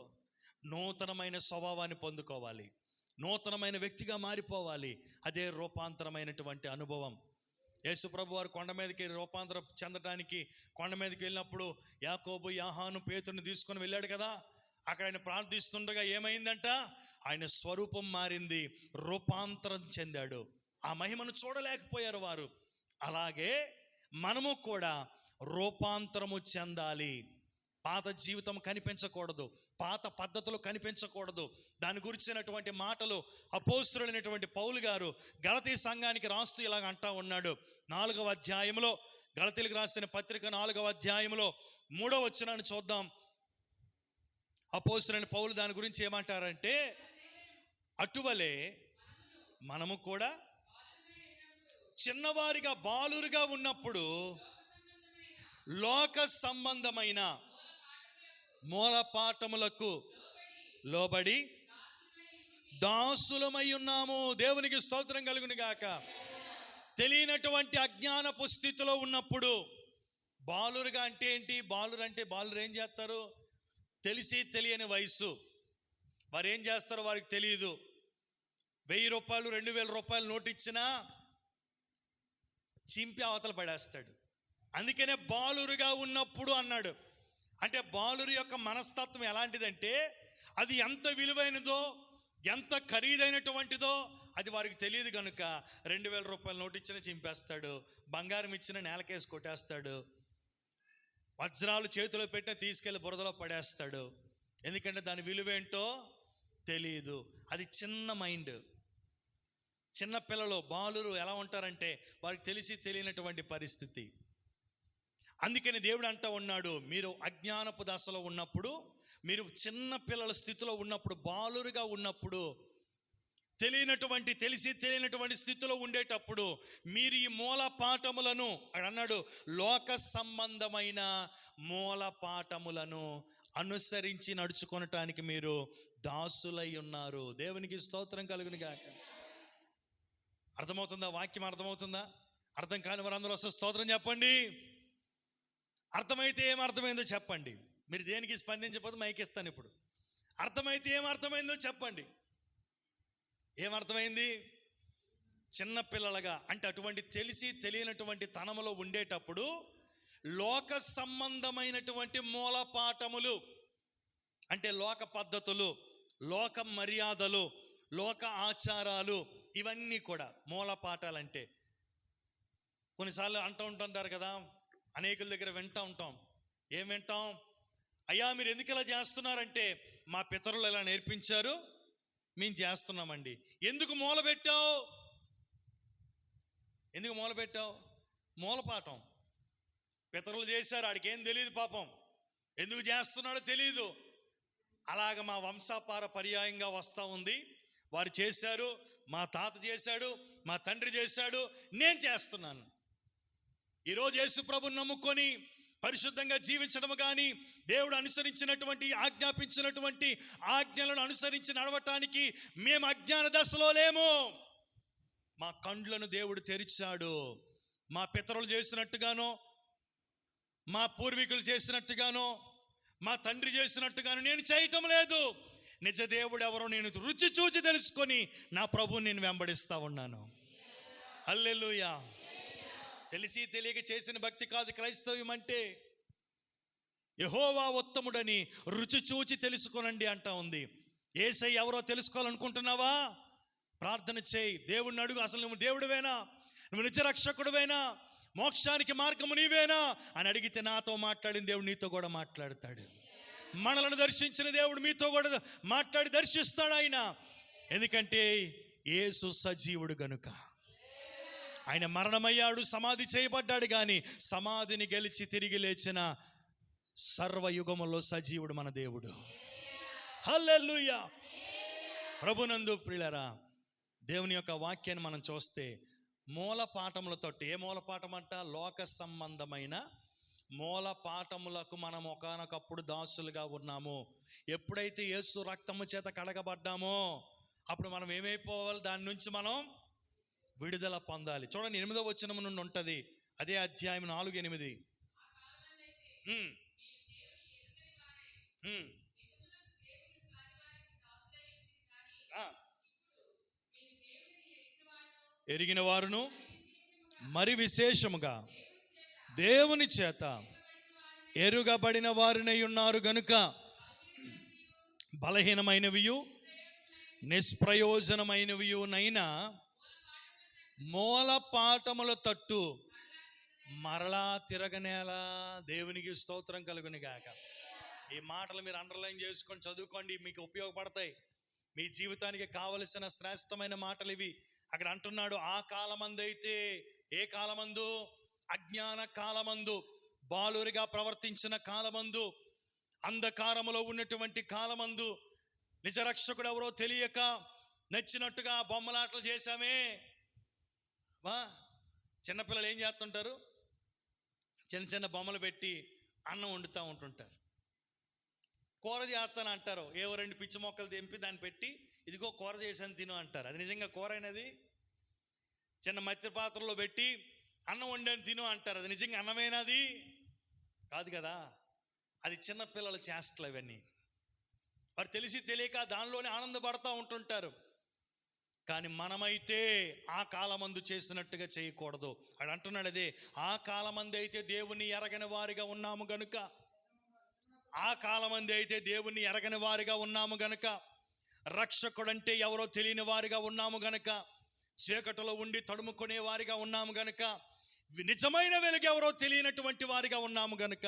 నూతనమైన స్వభావాన్ని పొందుకోవాలి, నూతనమైన వ్యక్తిగా మారిపోవాలి. అదే రూపాంతరమైనటువంటి అనుభవం. యేసు ప్రభు వారు కొండ మీదకి రూపాంతరం చెందడానికి కొండ మీదకి వెళ్ళినప్పుడు యాకోబు, యోహాను, పేతురుని తీసుకొని వెళ్ళాడు కదా. అక్కడ ఆయన ప్రార్థిస్తుండగా ఏమైందంట? ఆయన స్వరూపం మారింది, రూపాంతరం చెందాడు. ఆ మహిమను చూడలేకపోయారు వారు. అలాగే మనము కూడా రూపాంతరము చెందాలి. పాత జీవితం కనిపించకూడదు, పాత పద్ధతులు కనిపించకూడదు. దాని గురించినటువంటి మాటలు అపోస్తలుడైనటువంటి పౌలు గారు గలతీ సంఘానికి రాస్తూ ఇలాగ అంటా ఉన్నాడు. 4వ అధ్యాయంలో, గలతీలకు రాసిన పత్రిక 4వ అధ్యాయంలో 3వ వచనాన్ని చూద్దాం. అపోస్తలుడైన పౌలు దాని గురించి ఏమంటారంటే, అటువలే మనము కూడా చిన్నవారిగా బాలురుగా ఉన్నప్పుడు లోక సంబంధమైన మూలపాఠములకు లోబడి దాసులమై ఉన్నాము. దేవునికి స్తోత్రం కలుగును గాక. తెలియనటువంటి అజ్ఞానపు స్థితిలో ఉన్నప్పుడు బాలురుగా అంటే ఏంటి? బాలురు ఏం చేస్తారు? తెలిసి తెలియని వయసు. వారు ఏం చేస్తారో వారికి తెలియదు. 1000 రూపాయలు 2000 రూపాయలు నోటు ఇచ్చినా చింపి అవతల పడేస్తాడు. అందుకనే బాలురుగా ఉన్నప్పుడు అన్నాడు. అంటే బాలురు యొక్క మనస్తత్వం ఎలాంటిదంటే, అది ఎంత విలువైనదో, ఎంత ఖరీదైనటువంటిదో అది వారికి తెలియదు కనుక 2000 రూపాయల నోటు ఇచ్చినా చింపేస్తాడు, బంగారం ఇచ్చినా నేలకేసి కొట్టేస్తాడు, వజ్రాలు చేతిలో పెట్టినా తీసుకెళ్ళి బురదలో పడేస్తాడు. ఎందుకంటే దాని విలువేంటో తెలియదు. అది చిన్న మైండ్. చిన్న పిల్లలు, బాలురు ఎలా ఉంటారంటే వారికి తెలిసి తెలియనటువంటి పరిస్థితి. అందుకని దేవుడు అంటూ ఉన్నాడు, మీరు అజ్ఞానపు దశలో ఉన్నప్పుడు, మీరు చిన్న పిల్లల స్థితిలో ఉన్నప్పుడు, బాలురుగా ఉన్నప్పుడు, తెలిసి తెలియనటువంటి స్థితిలో ఉండేటప్పుడు మీరు ఈ మూల పాఠములను అన్నాడు, లోక సంబంధమైన మూల పాఠములను అనుసరించి నడుచుకొనటానికి మీరు దాసులై ఉన్నారు. దేవునికి స్తోత్రం కలుగును గాక. అర్థమవుతుందా? వాక్యం అర్థమవుతుందా? అర్థం కాని వారందరూ వస్తే స్తోత్రం చెప్పండి. అర్థమైతే ఏం అర్థమైందో చెప్పండి. మీరు దేనికి స్పందించకపోతే మైకిస్తాను ఇప్పుడు. అర్థమైతే ఏం అర్థమైందో చెప్పండి. ఏమర్థమైంది? చిన్నపిల్లలుగా అంటే అటువంటి తెలిసి తెలియనటువంటి తనములో ఉండేటప్పుడు లోక సంబంధమైనటువంటి మూలపాఠములు అంటే లోక పద్ధతులు, లోక మర్యాదలు, లోక ఆచారాలు, ఇవన్నీ కూడా మూలపాఠాలంటే. కొన్నిసార్లు అంటూ ఉంటుంటారు కదా, అనేకుల దగ్గర వింటూ ఉంటాం. ఏం వింటాం? అయ్యా మీరు ఎందుకు ఇలా చేస్తున్నారంటే మా పితరులు ఇలా నేర్పించారు, మేము చేస్తున్నామండి. ఎందుకు మూలపెట్టావు? మూలపాఠం. పితరులు చేశారు, ఆడికి ఏం తెలియదు పాపం, ఎందుకు చేస్తున్నాడో తెలియదు. అలాగ మా వంశపార పర్యాయంగా వస్తూ ఉంది. వారు చేశారు, మా తాత చేశాడు, మా తండ్రి చేశాడు, నేను చేస్తున్నాను. ఈరోజు యేసు ప్రభుని నమ్ముకొని పరిశుద్ధంగా జీవించడం కానీ, దేవుడు అనుసరించినటువంటి ఆజ్ఞాపించినటువంటి ఆజ్ఞలను అనుసరించి నడవటానికి మేము అజ్ఞాన దశలో లేము. మా కండ్లను దేవుడు తెరిచాడు. మా పితరులు చేసినట్టుగానో, మా పూర్వీకులు చేసినట్టుగానో, మా తండ్రి చేసినట్టుగానో నేను చేయటం లేదు. నిజ దేవుడు ఎవరో నేను రుచి చూచి తెలుసుకొని నా ప్రభువుని నేను వెంబడిస్తూ ఉన్నాను. హల్లెలూయా. తెలిసి తెలియక చేసిన భక్తి కాదు క్రైస్తవ్యం అంటే. యెహోవా ఉత్తముడని రుచి చూచి తెలుసుకొనండి అంటా ఉంది. యేసయ్య ఎవరో తెలుసుకోవాలనుకుంటున్నావా? ప్రార్థన చేయి, దేవుడిని అడుగు. అసలు నువ్వు దేవుడివేనా? నువ్వు నిజ రక్షకుడివేనా? మోక్షానికి మార్గము నీవేనా అని అడిగితే నాతో మాట్లాడిన దేవుడు నీతో కూడా మాట్లాడతాడు. మనలను దర్శించిన దేవుడు మీతో కూడా మాట్లాడి దర్శిస్తాడు ఆయన. ఎందుకంటే యేసు సజీవుడు గనుక. ఆయన మరణమయ్యాడు, సమాధి చేయబడ్డాడు, కానీ సమాధిని గెలిచి తిరిగి లేచిన సర్వయుగములో సజీవుడు మన దేవుడు. హల్లెలూయా. ప్రభునందు ప్రియులారా, దేవుని యొక్క వాక్యాన్ని మనం చూస్తే మూల పాఠములతో, ఏ మూల పాఠం అంట? లోక సంబంధమైన మూల పాఠములకు మనం ఒకానొకప్పుడు దాసులుగా ఉన్నాము. ఎప్పుడైతే యేసు రక్తము చేత కడగబడ్డామో అప్పుడు మనం ఏమైపోవాలి? దాని నుంచి మనం విడుదల పొందాలి. చూడండి, 8వ వచనం నుండి ఉంటుంది, అదే అధ్యాయం 4-8. ఎరిగిన వారును మరి విశేషముగా దేవుని చేత ఎరుగబడిన వారినై ఉన్నారు గనుక బలహీనమైనవియు నిష్ప్రయోజనమైనవియునైనా మూల పాఠముల తట్టు మరలా తిరగనేలా. దేవునికి స్తోత్రం కలుగును గాక. ఈ మాటలు మీరు అండర్లైన్ చేసుకొని చదువుకోండి, మీకు ఉపయోగపడతాయి. మీ జీవితానికి కావలసిన శ్రేష్టమైన మాటలు ఇవి. అక్కడ అంటున్నాడు, ఆ కాలమందు అయితే, ఏ కాలమందు? అజ్ఞాన కాలమందు, బాలురిగా ప్రవర్తించిన కాలమందు, అంధకారములో ఉన్నటువంటి కాలమందు, నిజరక్షకుడు ఎవరో తెలియక నచ్చినట్టుగా బొమ్మలాటలు చేశామే. చిన్నపిల్లలు ఏం చేస్తుంటారు? చిన్న చిన్న బొమ్మలు పెట్టి అన్నం వండుతూ ఉంటుంటారు. కూర చేస్తాను అంటారు, ఏవో 2 పిచ్చి మొక్కలు తెంపి దాన్ని పెట్టి, ఇదిగో కూర చేసాను తిను అంటారు. అది నిజంగా కూర అయినది? చిన్న మట్టి పాత్రలో పెట్టి అన్నం వండాను తిను అంటారు. అది నిజంగా అన్నమేనది? కాదు కదా. అది చిన్న పిల్లల చేష్టలు అవన్నీ. వారు తెలిసి తెలియక దానిలోనే ఆనందపడుతూ ఉంటుంటారు. కానీ మనమైతే ఆ కాలమందు చేసినట్టుగా చేయకూడదు. అది అంటున్నాడు, అదే ఆ కాలమందు అయితే దేవుని ఎరగని వారిగా ఉన్నాము గనుక, ఆ కాలమంది అయితే దేవుణ్ణి ఎరగని వారిగా ఉన్నాము గనుక, రక్షకుడంటే ఎవరో తెలియని వారిగా ఉన్నాము గనుక, చీకటిలో ఉండి తడుముకునే వారిగా ఉన్నాము గనుక, నిజమైన వెలుగు ఎవరో తెలియనటువంటి వారిగా ఉన్నాము గనుక,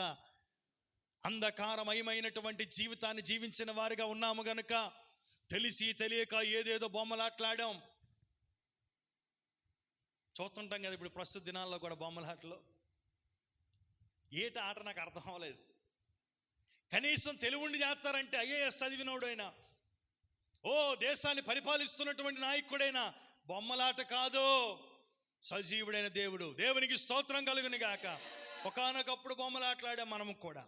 అంధకారమయమైనటువంటి జీవితాన్ని జీవించిన వారిగా ఉన్నాము గనుక, తెలిసి తెలియక ఏదేదో బొమ్మలాట్లాడాం. చూస్తుంటాం కదా ఇప్పుడు ప్రస్తుత దినాల్లో కూడా బొమ్మలాటలు. ఏట ఆట నాకు అర్థం అవ్వలేదు. కనీసం తెలుగుండి చేస్తారంటే ఐఏఎస్ చదివినోడైనా, ఓ దేశాన్ని పరిపాలిస్తున్నటువంటి నాయకుడైనా, బొమ్మలాట కాదు, సజీవుడైన దేవుడు. దేవునికి స్తోత్రం కలుగును గాక. ఒకానొకప్పుడు బొమ్మలాట్లాడే మనము కూడా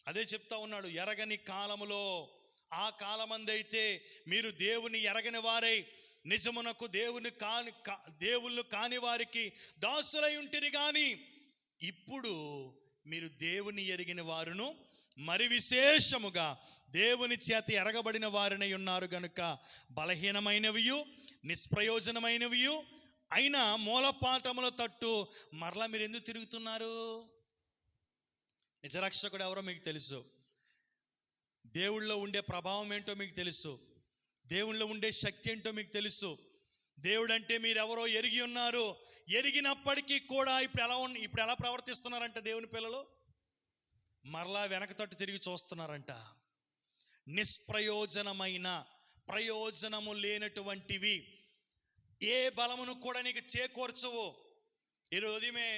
అదే చెప్తా ఉన్నాడు. ఎరగని కాలములో, ఆ కాలమందైతే మీరు దేవుని ఎరగని వారై నిజమునకు దేవుళ్ళు కాని వారికి దాసులై ఉంటిరి, కానీ ఇప్పుడు మీరు దేవుని ఎరిగిన వారును మరి విశేషముగా దేవుని చేత ఎరగబడిన వారినై ఉన్నారు గనుక బలహీనమైనవియు నిష్ప్రయోజనమైనవియు అయినా మూలపాఠముల తట్టు మరలా మీరు ఎందుకు తిరుగుతున్నారు? నిజరక్షకుడు ఎవరో మీకు తెలుసు, దేవుళ్ళో ఉండే ప్రభావం ఏంటో మీకు తెలుసు, దేవుళ్ళో ఉండే శక్తి ఏంటో మీకు తెలుసు. దేవుడు అంటే మీరెవరో ఎరిగి ఉన్నారు. ఎరిగినప్పటికీ కూడా ఇప్పుడు ఎలా ప్రవర్తిస్తున్నారంటే దేవుని పిల్లలు మరలా వెనక తట్టు తిరిగి చూస్తున్నారంట. నిష్ప్రయోజనమైన, ప్రయోజనము లేనటువంటివి, ఏ బలమును కూడా నీకు చేకూర్చవు. ఈరోజు ఉదయమే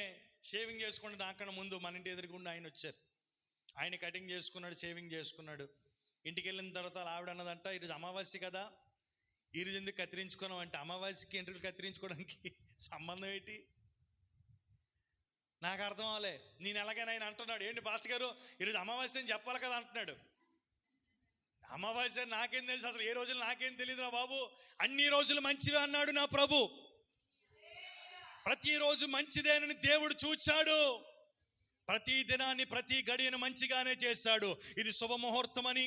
షేవింగ్ చేసుకుంటే నాకన్నా ముందు మన ఇంటి ఎదురుగుండా ఆయన వచ్చారు. ఆయన కటింగ్ చేసుకున్నాడు, షేవింగ్ చేసుకున్నాడు. ఇంటికి వెళ్ళిన తర్వాత ఆవిడ అన్నదంట, ఈరోజు అమావాస్య కదా, ఈరోజు ఎందుకు కత్తిరించుకున్నాం అంటే, అమావాస్యకి ఎంట్రులు కత్తిరించుకోవడానికి సంబంధం ఏంటి? నాకు అర్థం అవ్వలే. నేను ఎలాగైనా ఆయన అంటున్నాడు, ఏంటి పాస్టర్ గారు ఈరోజు అమావాస్య అని చెప్పాలి కదా అంటున్నాడు. అమావాస్య నాకేం తెలుసు, అసలు ఏ రోజులు నాకేం తెలియదు నా బాబు. అన్ని రోజులు మంచివే అన్నాడు నా ప్రభు. ప్రతిరోజు మంచిదేనని దేవుడు చూచాడు. ప్రతి దినాన్ని, ప్రతి గడియను మంచిగానే చేశాడు. ఇది శుభముహూర్తం అని.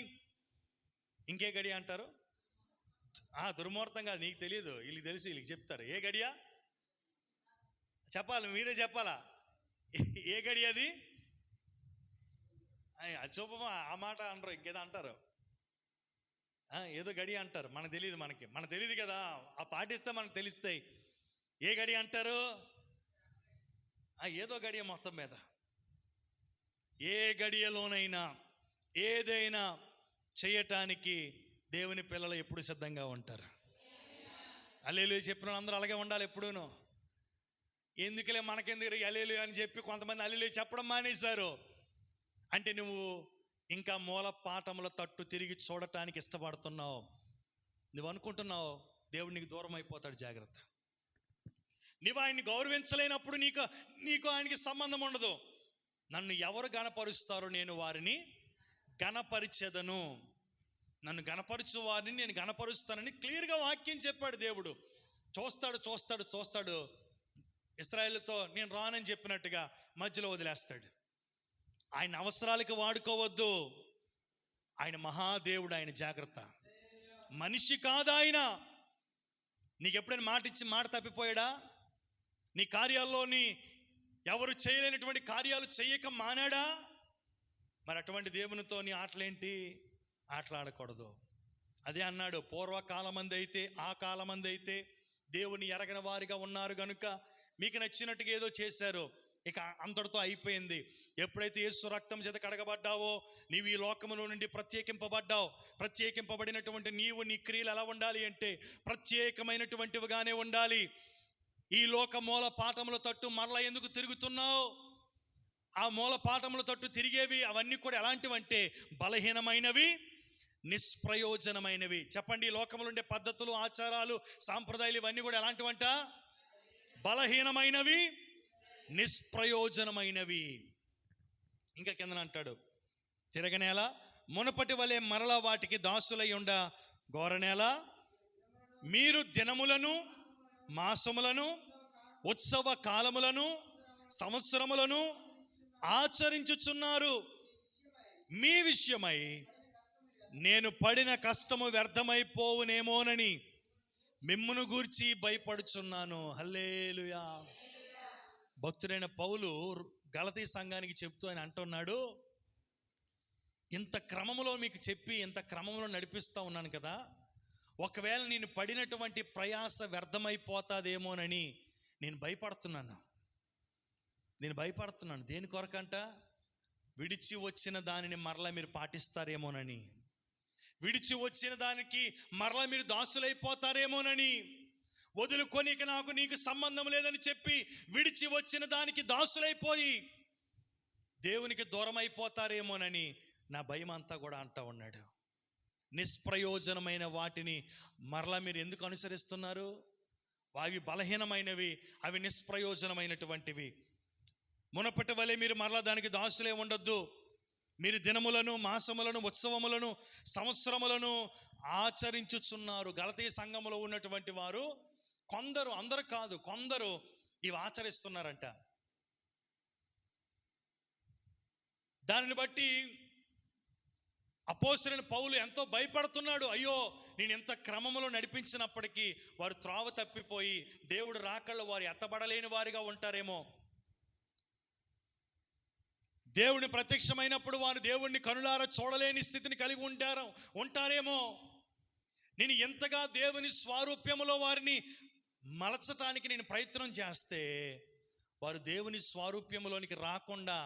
ఇంకే గడియ అంటారు? దుర్ముహూర్తం కాదు, నీకు తెలియదు, వీళ్ళకి తెలుసు, వీళ్ళకి చెప్తారు. ఏ గడియ చెప్పాలి, మీరే చెప్పాలా? ఏ గడియ అది? అది శుభమా? ఆ మాట అంటారు, ఇంకేదో అంటారు, ఏదో గడియ అంటారు. మనకు తెలియదు, మనకు తెలియదు కదా, ఆ పాటిస్తే మనకు తెలుస్తాయి. ఏ గడియ అంటారు? ఏదో గడియ. మొత్తం మీద ఏ గడియలోనైనా ఏదైనా చేయటానికి దేవుని పిల్లలు ఎప్పుడు సిద్ధంగా ఉంటారు. హల్లెలూయా చెప్పిన అందరూ అలాగే ఉండాలి ఎప్పుడూను. ఎందుకులే మనకెందుకు హల్లెలూయా అని చెప్పి కొంతమంది హల్లెలూయా చెప్పడం మానేశారు. అంటే నువ్వు ఇంకా మూల పాఠముల తట్టు తిరిగి చూడటానికి ఇష్టపడుతున్నావు. నువ్వు అనుకుంటున్నావు దేవుడు నీకు దూరం అయిపోతాడు, జాగ్రత్త. నువ్వు ఆయన్ని గౌరవించలేనప్పుడు నీకు ఆయనకి సంబంధం ఉండదు. నన్ను ఎవరు గణపరుస్తారో నేను వారిని గణపరిచెదను, నన్ను గణపరచు వారిని నేను గణపరుస్తానని క్లియర్గా వాక్యం చెప్పాడు దేవుడు. చూస్తాడు ఇశ్రాయేలుతో నేను రానని చెప్పినట్టుగా మధ్యలో వదిలేస్తాడు. ఆయన అవసరాలకు వాడుకోవద్దు. ఆయన మహాదేవుడు, ఆయన జాగ్రత్త. మనిషి కాదు ఆయన. నీకు ఎప్పుడైనా మాట ఇచ్చి మాట తప్పిపోయాడా? నీ కార్యాల్లోని ఎవరు చేయలేనటువంటి కార్యాలు చేయక మానాడా? మరి అటువంటి దేవునితో నీ ఆటలేంటి? ఆటలాడకూడదు. అదే అన్నాడు, పూర్వకాలమంది అయితే ఆ కాలమంది అయితే దేవుని ఎరగని వారిగా ఉన్నారు కనుక మీకు నచ్చినట్టుగా ఏదో చేశారు, ఇక అంతటితో అయిపోయింది. ఎప్పుడైతే యేసు రక్తం చేత కడగబడ్డావో నీవు ఈ లోకములో నుండి ప్రత్యేకింపబడ్డావు. ప్రత్యేకింపబడినటువంటి నీవు నీ క్రియలు ఎలా ఉండాలి అంటే ప్రత్యేకమైనటువంటివిగానే ఉండాలి. ఈ లోక మూల పాఠముల తట్టు మరలా ఎందుకు తిరుగుతున్నావు? ఆ మూల పాఠముల తట్టు తిరిగేవి అవన్నీ కూడా ఎలాంటివంటే బలహీనమైనవి, నిష్ప్రయోజనమైనవి. చెప్పండి, ఈ లోకములు ఉండే పద్ధతులు, ఆచారాలు, సాంప్రదాయాలు ఇవన్నీ కూడా ఎలాంటివంట? బలహీనమైనవి, నిష్ప్రయోజనమైనవి. ఇంకా కిందన అంటాడు, తిరగనేల మునపటి వలె మరలా వాటికి దాసులై ఉండ గోరనేల మీరు దినములను, మాసములను, ఉత్సవ కాలములను, సంవత్సరములను ఆచరించుచున్నారు. మీ విషయమై నేను పడిన కష్టము వ్యర్థమైపోవునేమోనని మిమ్మును గూర్చి భయపడుచున్నాను. హల్లెలూయా. భక్తుడైన పౌలు గలతీ సంఘానికి చెప్తూ ఆయన అంటున్నాడు, ఇంత క్రమంలో మీకు చెప్పి ఇంత క్రమంలో నడిపిస్తూ ఉన్నాను కదా, ఒకవేళ నేను పడినటువంటి ప్రయాస వ్యర్థమైపోతాదేమోనని నేను భయపడుతున్నాను. దేని కొరకంట? విడిచి వచ్చిన దానిని మరలా మీరు పాటిస్తారేమోనని, విడిచి వచ్చిన దానికి మరలా మీరు దాసులైపోతారేమోనని, వదులుకొనిక నాకు నీకు సంబంధం లేదని చెప్పి విడిచి వచ్చిన దానికి దాసులైపోయి దేవునికి దూరం అయిపోతారేమోనని నా భయం అంతా కూడా అంటూ ఉన్నాడు. నిష్ప్రయోజనమైన వాటిని మరలా మీరు ఎందుకు అనుసరిస్తున్నారు? అవి బలహీనమైనవి, అవి నిష్ప్రయోజనమైనటువంటివి. మునపటి వలె మీరు మరలా దానికి దాసులే ఉండొద్దు. మీరు దినములను, మాసములను, ఉత్సవములను, సంవత్సరములను ఆచరించుచున్నారు. గలతీ సంఘములో ఉన్నటువంటి వారు కొందరు, అందరూ కాదు, కొందరు ఇవి ఆచరిస్తున్నారంట. దానిని బట్టి అపోస్తలుడైన పౌలు ఎంతో భయపడుతున్నాడు. అయ్యో, నేను ఎంత క్రమంలో నడిపించినప్పటికీ వారు త్రోవ తప్పిపోయి దేవుడు రాకళ్ళు వారు ఎత్తబడలేని వారిగా ఉంటారేమో, దేవుని ప్రత్యక్షమైనప్పుడు వారు దేవుణ్ణి కనులారా చూడలేని స్థితిని కలిగి ఉంటారేమో. నేను ఎంతగా దేవుని స్వారూప్యములో వారిని మలచటానికి నేను ప్రయత్నం చేస్తే వారు దేవుని స్వారూప్యములోనికి రాకుండా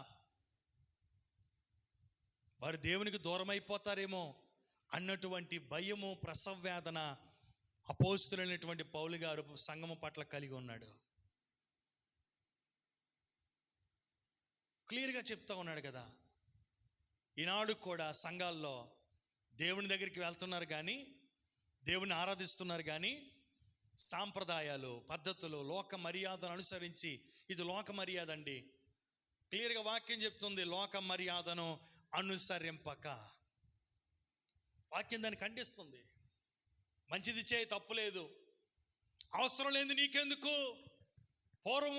వారు దేవునికి దూరం అయిపోతారేమో అన్నటువంటి భయము, ప్రసవవేదన అపోస్తలుడైనటువంటి పౌలు గారు సంఘము పట్ల కలిగి ఉన్నాడు. క్లియర్గా చెప్తా ఉన్నాడు కదా. ఈనాడు కూడా సంఘాల్లో దేవుని దగ్గరికి వెళ్తున్నారు కానీ, దేవుని ఆరాధిస్తున్నారు కానీ, సాంప్రదాయాలు, పద్ధతులు, లోక మర్యాదను అనుసరించి, ఇది లోక మర్యాద అండి, క్లియర్గా వాక్యం చెప్తుంది, లోక మర్యాదను అనుసరింపక. వాక్యం దాన్ని ఖండిస్తుంది. మంచిది చేయి, తప్పులేదు, అవసరం లేదు, నీకెందుకు? పూర్వం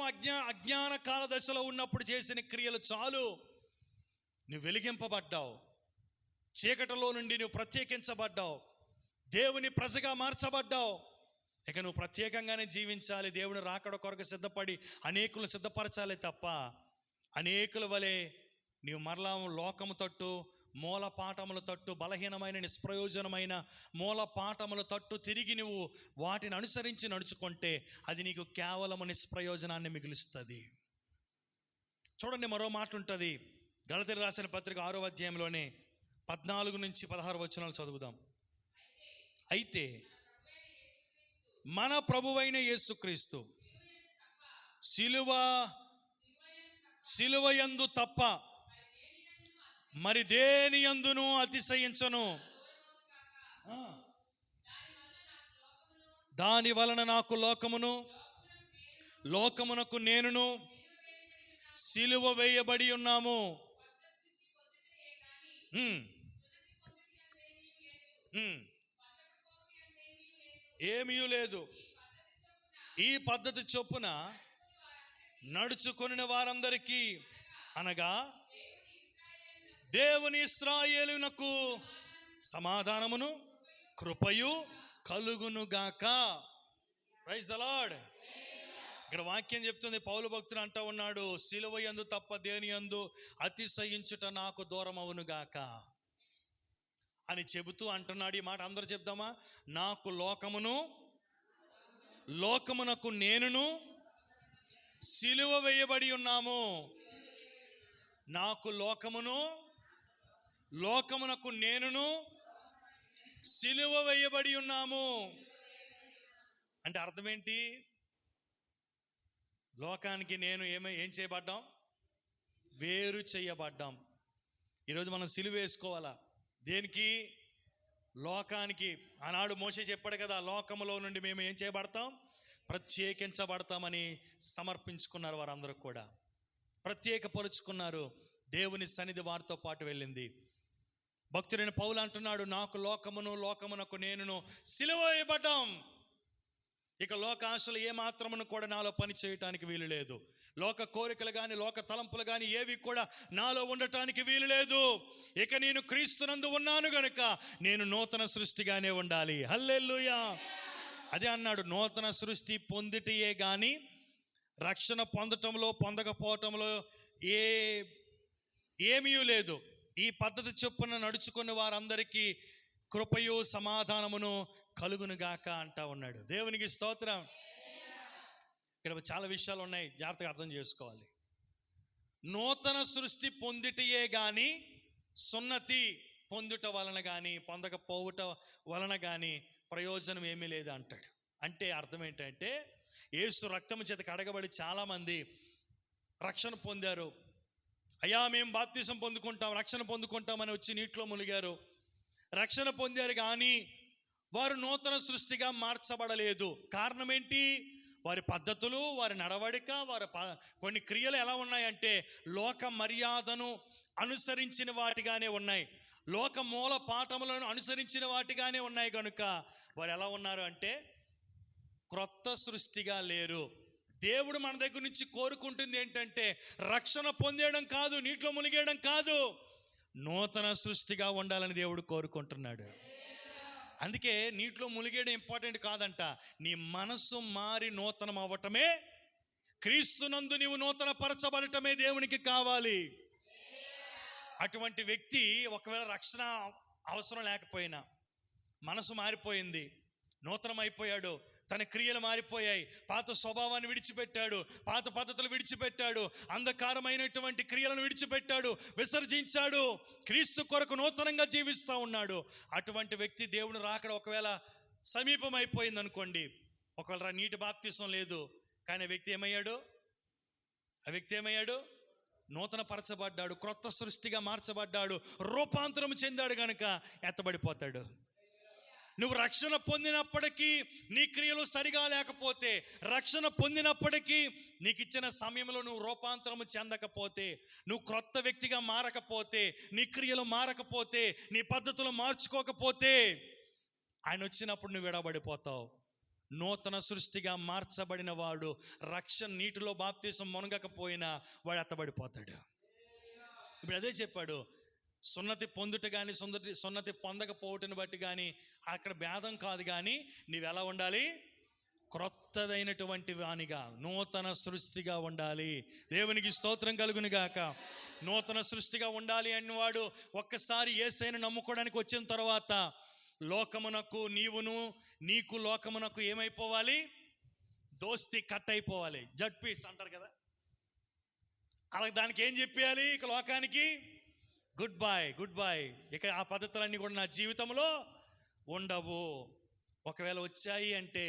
అజ్ఞాన కాల దశలో ఉన్నప్పుడు చేసిన క్రియలు చాలు. నువ్వు వెలిగింపబడ్డావు, చీకటిలో నుండి నువ్వు ప్రత్యేకించబడ్డావు, దేవుని ప్రజగా మార్చబడ్డావు. ఇక నువ్వు ప్రత్యేకంగానే జీవించాలి. దేవుని రాకడ కొరకు సిద్ధపడి అనేకులు సిద్ధపరచాలి తప్ప అనేకుల వలె నీవు మరలా లోకము తట్టు, మూల పాఠముల తట్టు, బలహీనమైన నిష్ప్రయోజనమైన మూల పాఠముల తట్టు తిరిగి నువ్వు వాటిని అనుసరించి నడుచుకుంటే అది నీకు కేవలము నిష్ప్రయోజనాన్ని మిగులుస్తుంది. చూడండి, మరో మాట ఉంటుంది. గలతీయులకు రాసిన పత్రిక 6వ అధ్యాయంలోనే 14 నుంచి 16 వచనాలు చదువుదాం. అయితే మన ప్రభువైన యేసుక్రీస్తు సిలువయందు తప్ప మరి దేని యందును అతిశయించను. దాని వలన నాకు లోకమునకు నేనును సిలువ వేయబడి ఉన్నాము. ఏమీ లేదు. ఈ పద్ధతి చొప్పున నడుచుకొనిన వారందరికీ, అనగా దేవుని ఇశ్రాయేలునకు సమాధానమును కృపయు కలుగునుగాక. Praise the Lord. ఇక్కడ వాక్యం చెప్తుంది, పౌలు భక్తుడు అంటూ ఉన్నాడు, సిలువ యందు తప్ప దేని యందు అతిశయించుట నాకు దూరం అవునుగాక అని చెబుతూ అంటున్నాడు. ఈ మాట అందరూ చెప్దామా? నాకు లోకమునకు నేనును సిలువ వేయబడి ఉన్నాము. నాకు లోకమునకు నేనును సిలువ వేయబడి ఉన్నాము అంటే అర్థం ఏంటి? లోకానికి నేను ఏం చేయబడ్డాం? వేరు చేయబడ్డాం. ఈరోజు మనం సిలువ వేసుకోవాలా. దేనికి? లోకానికి. ఆనాడు మోషే చెప్పాడు కదా, లోకములో నుండి మేము ఏం చేయబడతాం? ప్రత్యేకించబడతామని సమర్పించుకున్నారు. వారందరూ కూడా ప్రత్యేకపరుచుకున్నారు. దేవుని సన్నిధి వారితో పాటు వెళ్ళింది. భక్తుడైన పౌలు అంటున్నాడు, నాకు లోకమునకు నేనును సిలువ వేయబడ్డాం. ఇక లోక ఆశలు ఏమాత్రమును కూడా నాలో పని చేయటానికి వీలు లేదు. లోక కోరికలు కానీ లోక తలంపులు కానీ ఏవి కూడా నాలో ఉండటానికి వీలు లేదు. ఇక నేను క్రీస్తునందు ఉన్నాను గనుక నేను నూతన సృష్టిగానే ఉండాలి. హల్లెలూయా. అదే అన్నాడు, నూతన సృష్టి పొందిటయే కానీ రక్షణ పొందటంలో పొందకపోవటంలో ఏమీ లేదు. ఈ పద్ధతి చొప్పున నడుచుకున్న వారందరికీ కృపయు సమాధానమును కలుగునుగాక అంటా ఉన్నాడు. దేవునికి స్తోత్రం. ఇక్కడ చాలా విషయాలు ఉన్నాయి, జాగ్రత్తగా అర్థం చేసుకోవాలి. నూతన సృష్టి పొందిటయే కానీ సున్నతి పొందుట వలన కానీ పొందకపోవుట వలన కానీ ప్రయోజనం ఏమీ లేదు అంటాడు. అంటే అర్థం ఏంటంటే, యేసు రక్తము చేత కడగబడి చాలామంది రక్షణ పొందారు. అయ్యా మేము బాప్తిసం పొందుకుంటాం, రక్షణ పొందుకుంటామని వచ్చి నీటిలో మునిగారు, రక్షణ పొందారు, కానీ వారు నూతన సృష్టిగా మార్చబడలేదు. కారణం ఏంటి? వారి పద్ధతులు, వారి నడవడిక, వారి కొన్ని క్రియలు ఎలా ఉన్నాయంటే లోక మర్యాదను అనుసరించిన వాటిగానే ఉన్నాయి, లోక మూల పాఠములను అనుసరించిన వాటిగానే ఉన్నాయి. కనుక వారు ఎలా ఉన్నారు అంటే క్రొత్త సృష్టిగా లేరు. దేవుడు మన దగ్గర నుంచి కోరుకుంటుంది ఏంటంటే రక్షణ పొందేయడం కాదు, నీటిలో మునిగేయడం కాదు, నూతన సృష్టిగా ఉండాలని దేవుడు కోరుకుంటున్నాడు. అందుకే నీటిలో మునిగేయడం ఇంపార్టెంట్ కాదంట, నీ మనసు మారి నూతనం అవ్వటమే, క్రీస్తునందు నీవు నూతన పరచబడటమే దేవునికి కావాలి. అటువంటి వ్యక్తి ఒకవేళ రక్షణ అవసరం లేకపోయినా మనసు మారిపోయింది, నూతనం అయిపోయాడు, తన క్రియలు మారిపోయాయి, పాత స్వభావాన్ని విడిచిపెట్టాడు, పాత పద్ధతులు విడిచిపెట్టాడు, అంధకారమైనటువంటి క్రియలను విడిచిపెట్టాడు, విసర్జించాడు, క్రీస్తు కొరకు నూతనంగా జీవిస్తూ ఉన్నాడు. అటువంటి వ్యక్తి దేవుని రాకడ ఒకవేళ సమీపం అయిపోయింది అనుకోండి, ఒకవేళ నీటి బాప్తిసం లేదు, కానీ ఆ వ్యక్తి ఏమయ్యాడు? నూతన పరచబడ్డాడు, క్రొత్త సృష్టిగా మార్చబడ్డాడు, రూపాంతరం చెందాడు, గనుక ఎత్తబడిపోతాడు. నువ్వు రక్షణ పొందినప్పటికీ నీ క్రియలు సరిగా లేకపోతే, రక్షణ పొందినప్పటికీ నీకు ఇచ్చిన సమయంలో నువ్వు రూపాంతరము చెందకపోతే, నువ్వు క్రొత్త వ్యక్తిగా మారకపోతే, నీ క్రియలు మారకపోతే, నీ పద్ధతులు మార్చుకోకపోతే, ఆయన వచ్చినప్పుడు నువ్వు విడబడిపోతావు. నూతన సృష్టిగా మార్చబడిన వాడు రక్షణ నీటిలో బాప్తిసం మునగకపోయినా వాడు ఎత్తబడిపోతాడు. ఇప్పుడు అదే చెప్పాడు, సున్నతి పొందుట కానీ సున్నతి పొందకపోవటను బట్టి కానీ అక్కడ భేదం కాదు, కానీ నీవెలా ఉండాలి? క్రొత్తదైనటువంటి వానిగా, నూతన సృష్టిగా ఉండాలి. దేవునికి స్తోత్రం కలుగును గాక. నూతన సృష్టిగా ఉండాలి అన్నవాడు ఒక్కసారి యేసయ్యను నమ్ముకోవడానికి వచ్చిన తర్వాత లోకమునకు నీకు లోకమునకు ఏమైపోవాలి? దోస్తి కట్ అయిపోవాలి. జడ్పీస్ అంటారు కదా, అలాగే దానికి ఏం చెప్పేయాలి? ఇక లోకానికి గుడ్ బై. ఇక ఆ పద్ధతులన్నీ కూడా నా జీవితంలో ఉండవు. ఒకవేళ వచ్చాయి అంటే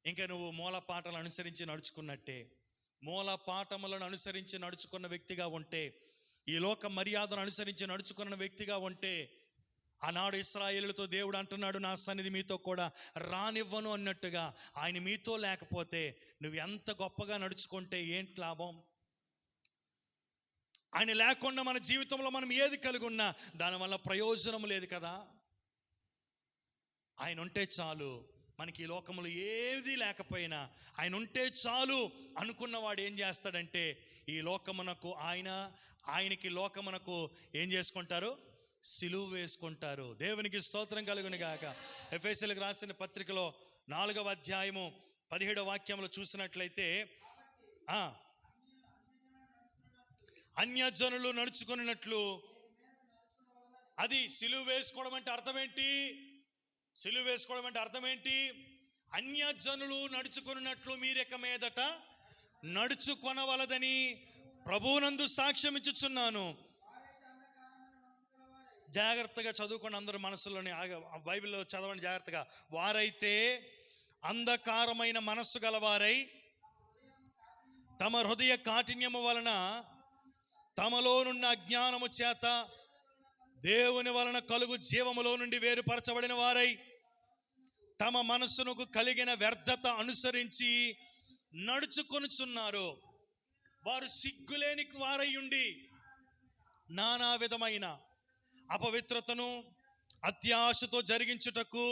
ఇంకా నువ్వు మూల పాటలు అనుసరించి నడుచుకున్నట్టే. మూల పాఠములను అనుసరించి నడుచుకున్న వ్యక్తిగా ఉంటే, ఈ లోక మర్యాదను అనుసరించి నడుచుకున్న వ్యక్తిగా ఉంటే, ఆనాడు ఇశ్రాయేలులతో దేవుడు అంటున్నాడు, నా సన్నిధి మీతో కూడా రానివ్వను అన్నట్టుగా ఆయన మీతో లేకపోతే నువ్వు ఎంత గొప్పగా నడుచుకుంటే ఏంటి లాభం? ఆయన లేకుండా మన జీవితంలో మనం ఏది కలిగి ఉన్నా దానివల్ల ప్రయోజనం లేదు కదా. ఆయన ఉంటే చాలు, మనకి ఈ లోకంలో ఏది లేకపోయినా ఆయన ఉంటే చాలు అనుకున్నవాడు ఏం చేస్తాడంటే, ఈ లోకమునకు ఆయనకి లోకమునకు ఏం చేసుకుంటారు? సిలువ వేసుకుంటారు. దేవునికి స్తోత్రం కలుగును గాక. ఎఫెసీయులకు రాసిన పత్రికలో 4వ అధ్యాయము 17వ వాక్యంలో చూసినట్లయితే, అన్యజనులు నడుచుకున్నట్లు, అది సిలువ వేసుకోవడం అంటే అర్థం ఏంటి? సిలువ వేసుకోవడం అంటే అర్థం ఏంటి? అన్యజనులు నడుచుకున్నట్లు మీరెక మీదట నడుచుకొనవలదని ప్రభువునందు సాక్ష్యం ఇచ్చుచున్నాను. జాగ్రత్తగా చదువుకోండి, అందరూ మనసులోని బైబిల్లో చదవండి జాగ్రత్తగా. వారైతే అంధకారమైన మనస్సు గలవారై తమ హృదయ కాఠిన్యము వలన తమలోనున్న అజ్ఞానము చేత దేవుని వలన కలుగు జీవములో నుండి వేరుపరచబడిన వారై తమ మనస్సునకు కలిగిన వ్యర్థత అనుసరించి నడుచుకొనుచున్నారు. వారు సిగ్గులేని వారై ఉండి నానా విధమైన అపవిత్రతను అత్యాశతో జరిగించుటకు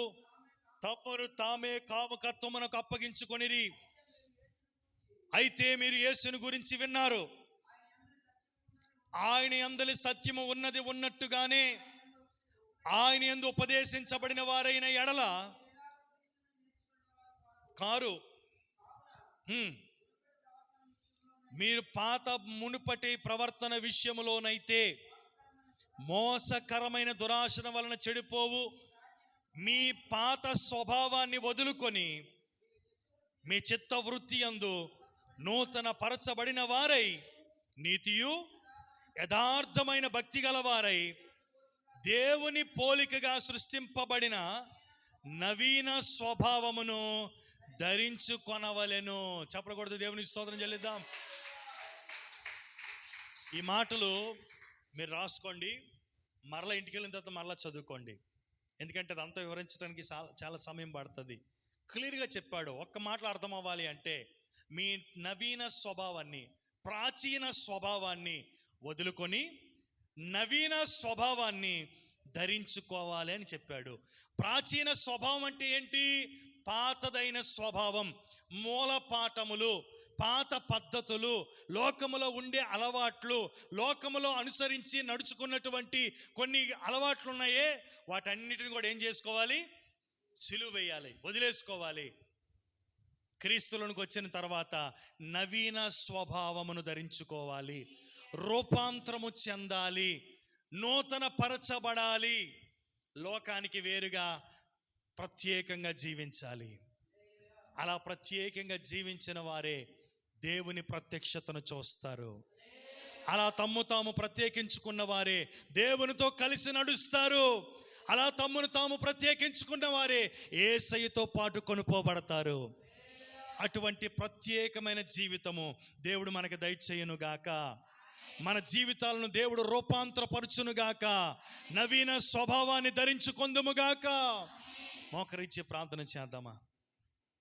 తమను తామే కాముకత్వమునకు అప్పగించుకొనిరి. అయితే మీరు యేసుని గురించి విన్నారు, ఆయన యందలి సత్యము ఉన్నది ఉన్నట్టుగానే ఆయన యందు ఉపదేశించబడిన వారైన ఎడల కారు. మీరు పాత మునుపటి ప్రవర్తన విషయములోనైతే మోసకరమైన దురాశన వలన చెడిపోవు మీ పాత స్వభావాన్ని వదులుకొని మీ చిత్తవృత్తి యందు నూతన పరచబడిన వారై నీతియు యథార్థమైన భక్తి గలవారై దేవుని పోలికగా సృష్టింపబడిన నవీన స్వభావమును ధరించుకొనవలెను. చెప్పకూడదు, దేవుని స్తోత్రం చెల్లిద్దాం. ఈ మాటలు మీరు రాసుకోండి, మరలా ఇంటికి వెళ్ళిన తర్వాత మరలా చదువుకోండి, ఎందుకంటే అదంతా వివరించడానికి చాలా సమయం పడుతుంది. క్లియర్గా చెప్పాడు. ఒక్క మాటలో అర్థం అవ్వాలి అంటే, మీ నవీన స్వభావాన్ని, ప్రాచీన స్వభావాన్ని వదులుకొని నవీన స్వభావాన్ని ధరించుకోవాలి అని చెప్పాడు. ప్రాచీన స్వభావం అంటే ఏంటి? పాతదైన స్వభావం, మూలపాఠములు, పాత పద్ధతులు, లోకములో ఉండే అలవాట్లు, లోకములో అనుసరించి నడుచుకున్నటువంటి కొన్ని అలవాట్లు ఉన్నాయే, వాటన్నిటిని కూడా ఏం చేసుకోవాలి? సిలువ వేయాలి, వదిలేసుకోవాలి. క్రీస్తులోనికి వచ్చిన తర్వాత నవీన స్వభావమును ధరించుకోవాలి, రూపాంతరము చెందాలి, నూతన పరచబడాలి, లోకానికి వేరుగా ప్రత్యేకంగా జీవించాలి. అలా ప్రత్యేకంగా జీవించిన వారే దేవుని ప్రత్యక్షతను చూస్తారు. అలా తమ్ము తాము ప్రత్యేకించుకున్న వారే దేవునితో కలిసి నడుస్తారు. అలా తమ్మును తాము ప్రత్యేకించుకున్న వారే యేసయ్యతో పాటు కొనుపోబడతారు. అటువంటి ప్రత్యేకమైన జీవితము దేవుడు మనకు దయచేయునుగాక. మన జీవితాలను దేవుడు రూపాంతరపరచునుగాక. నవీన స్వభావాన్ని ధరించుకొందుముగాక. మోకరించి ప్రార్థన చేద్దామా?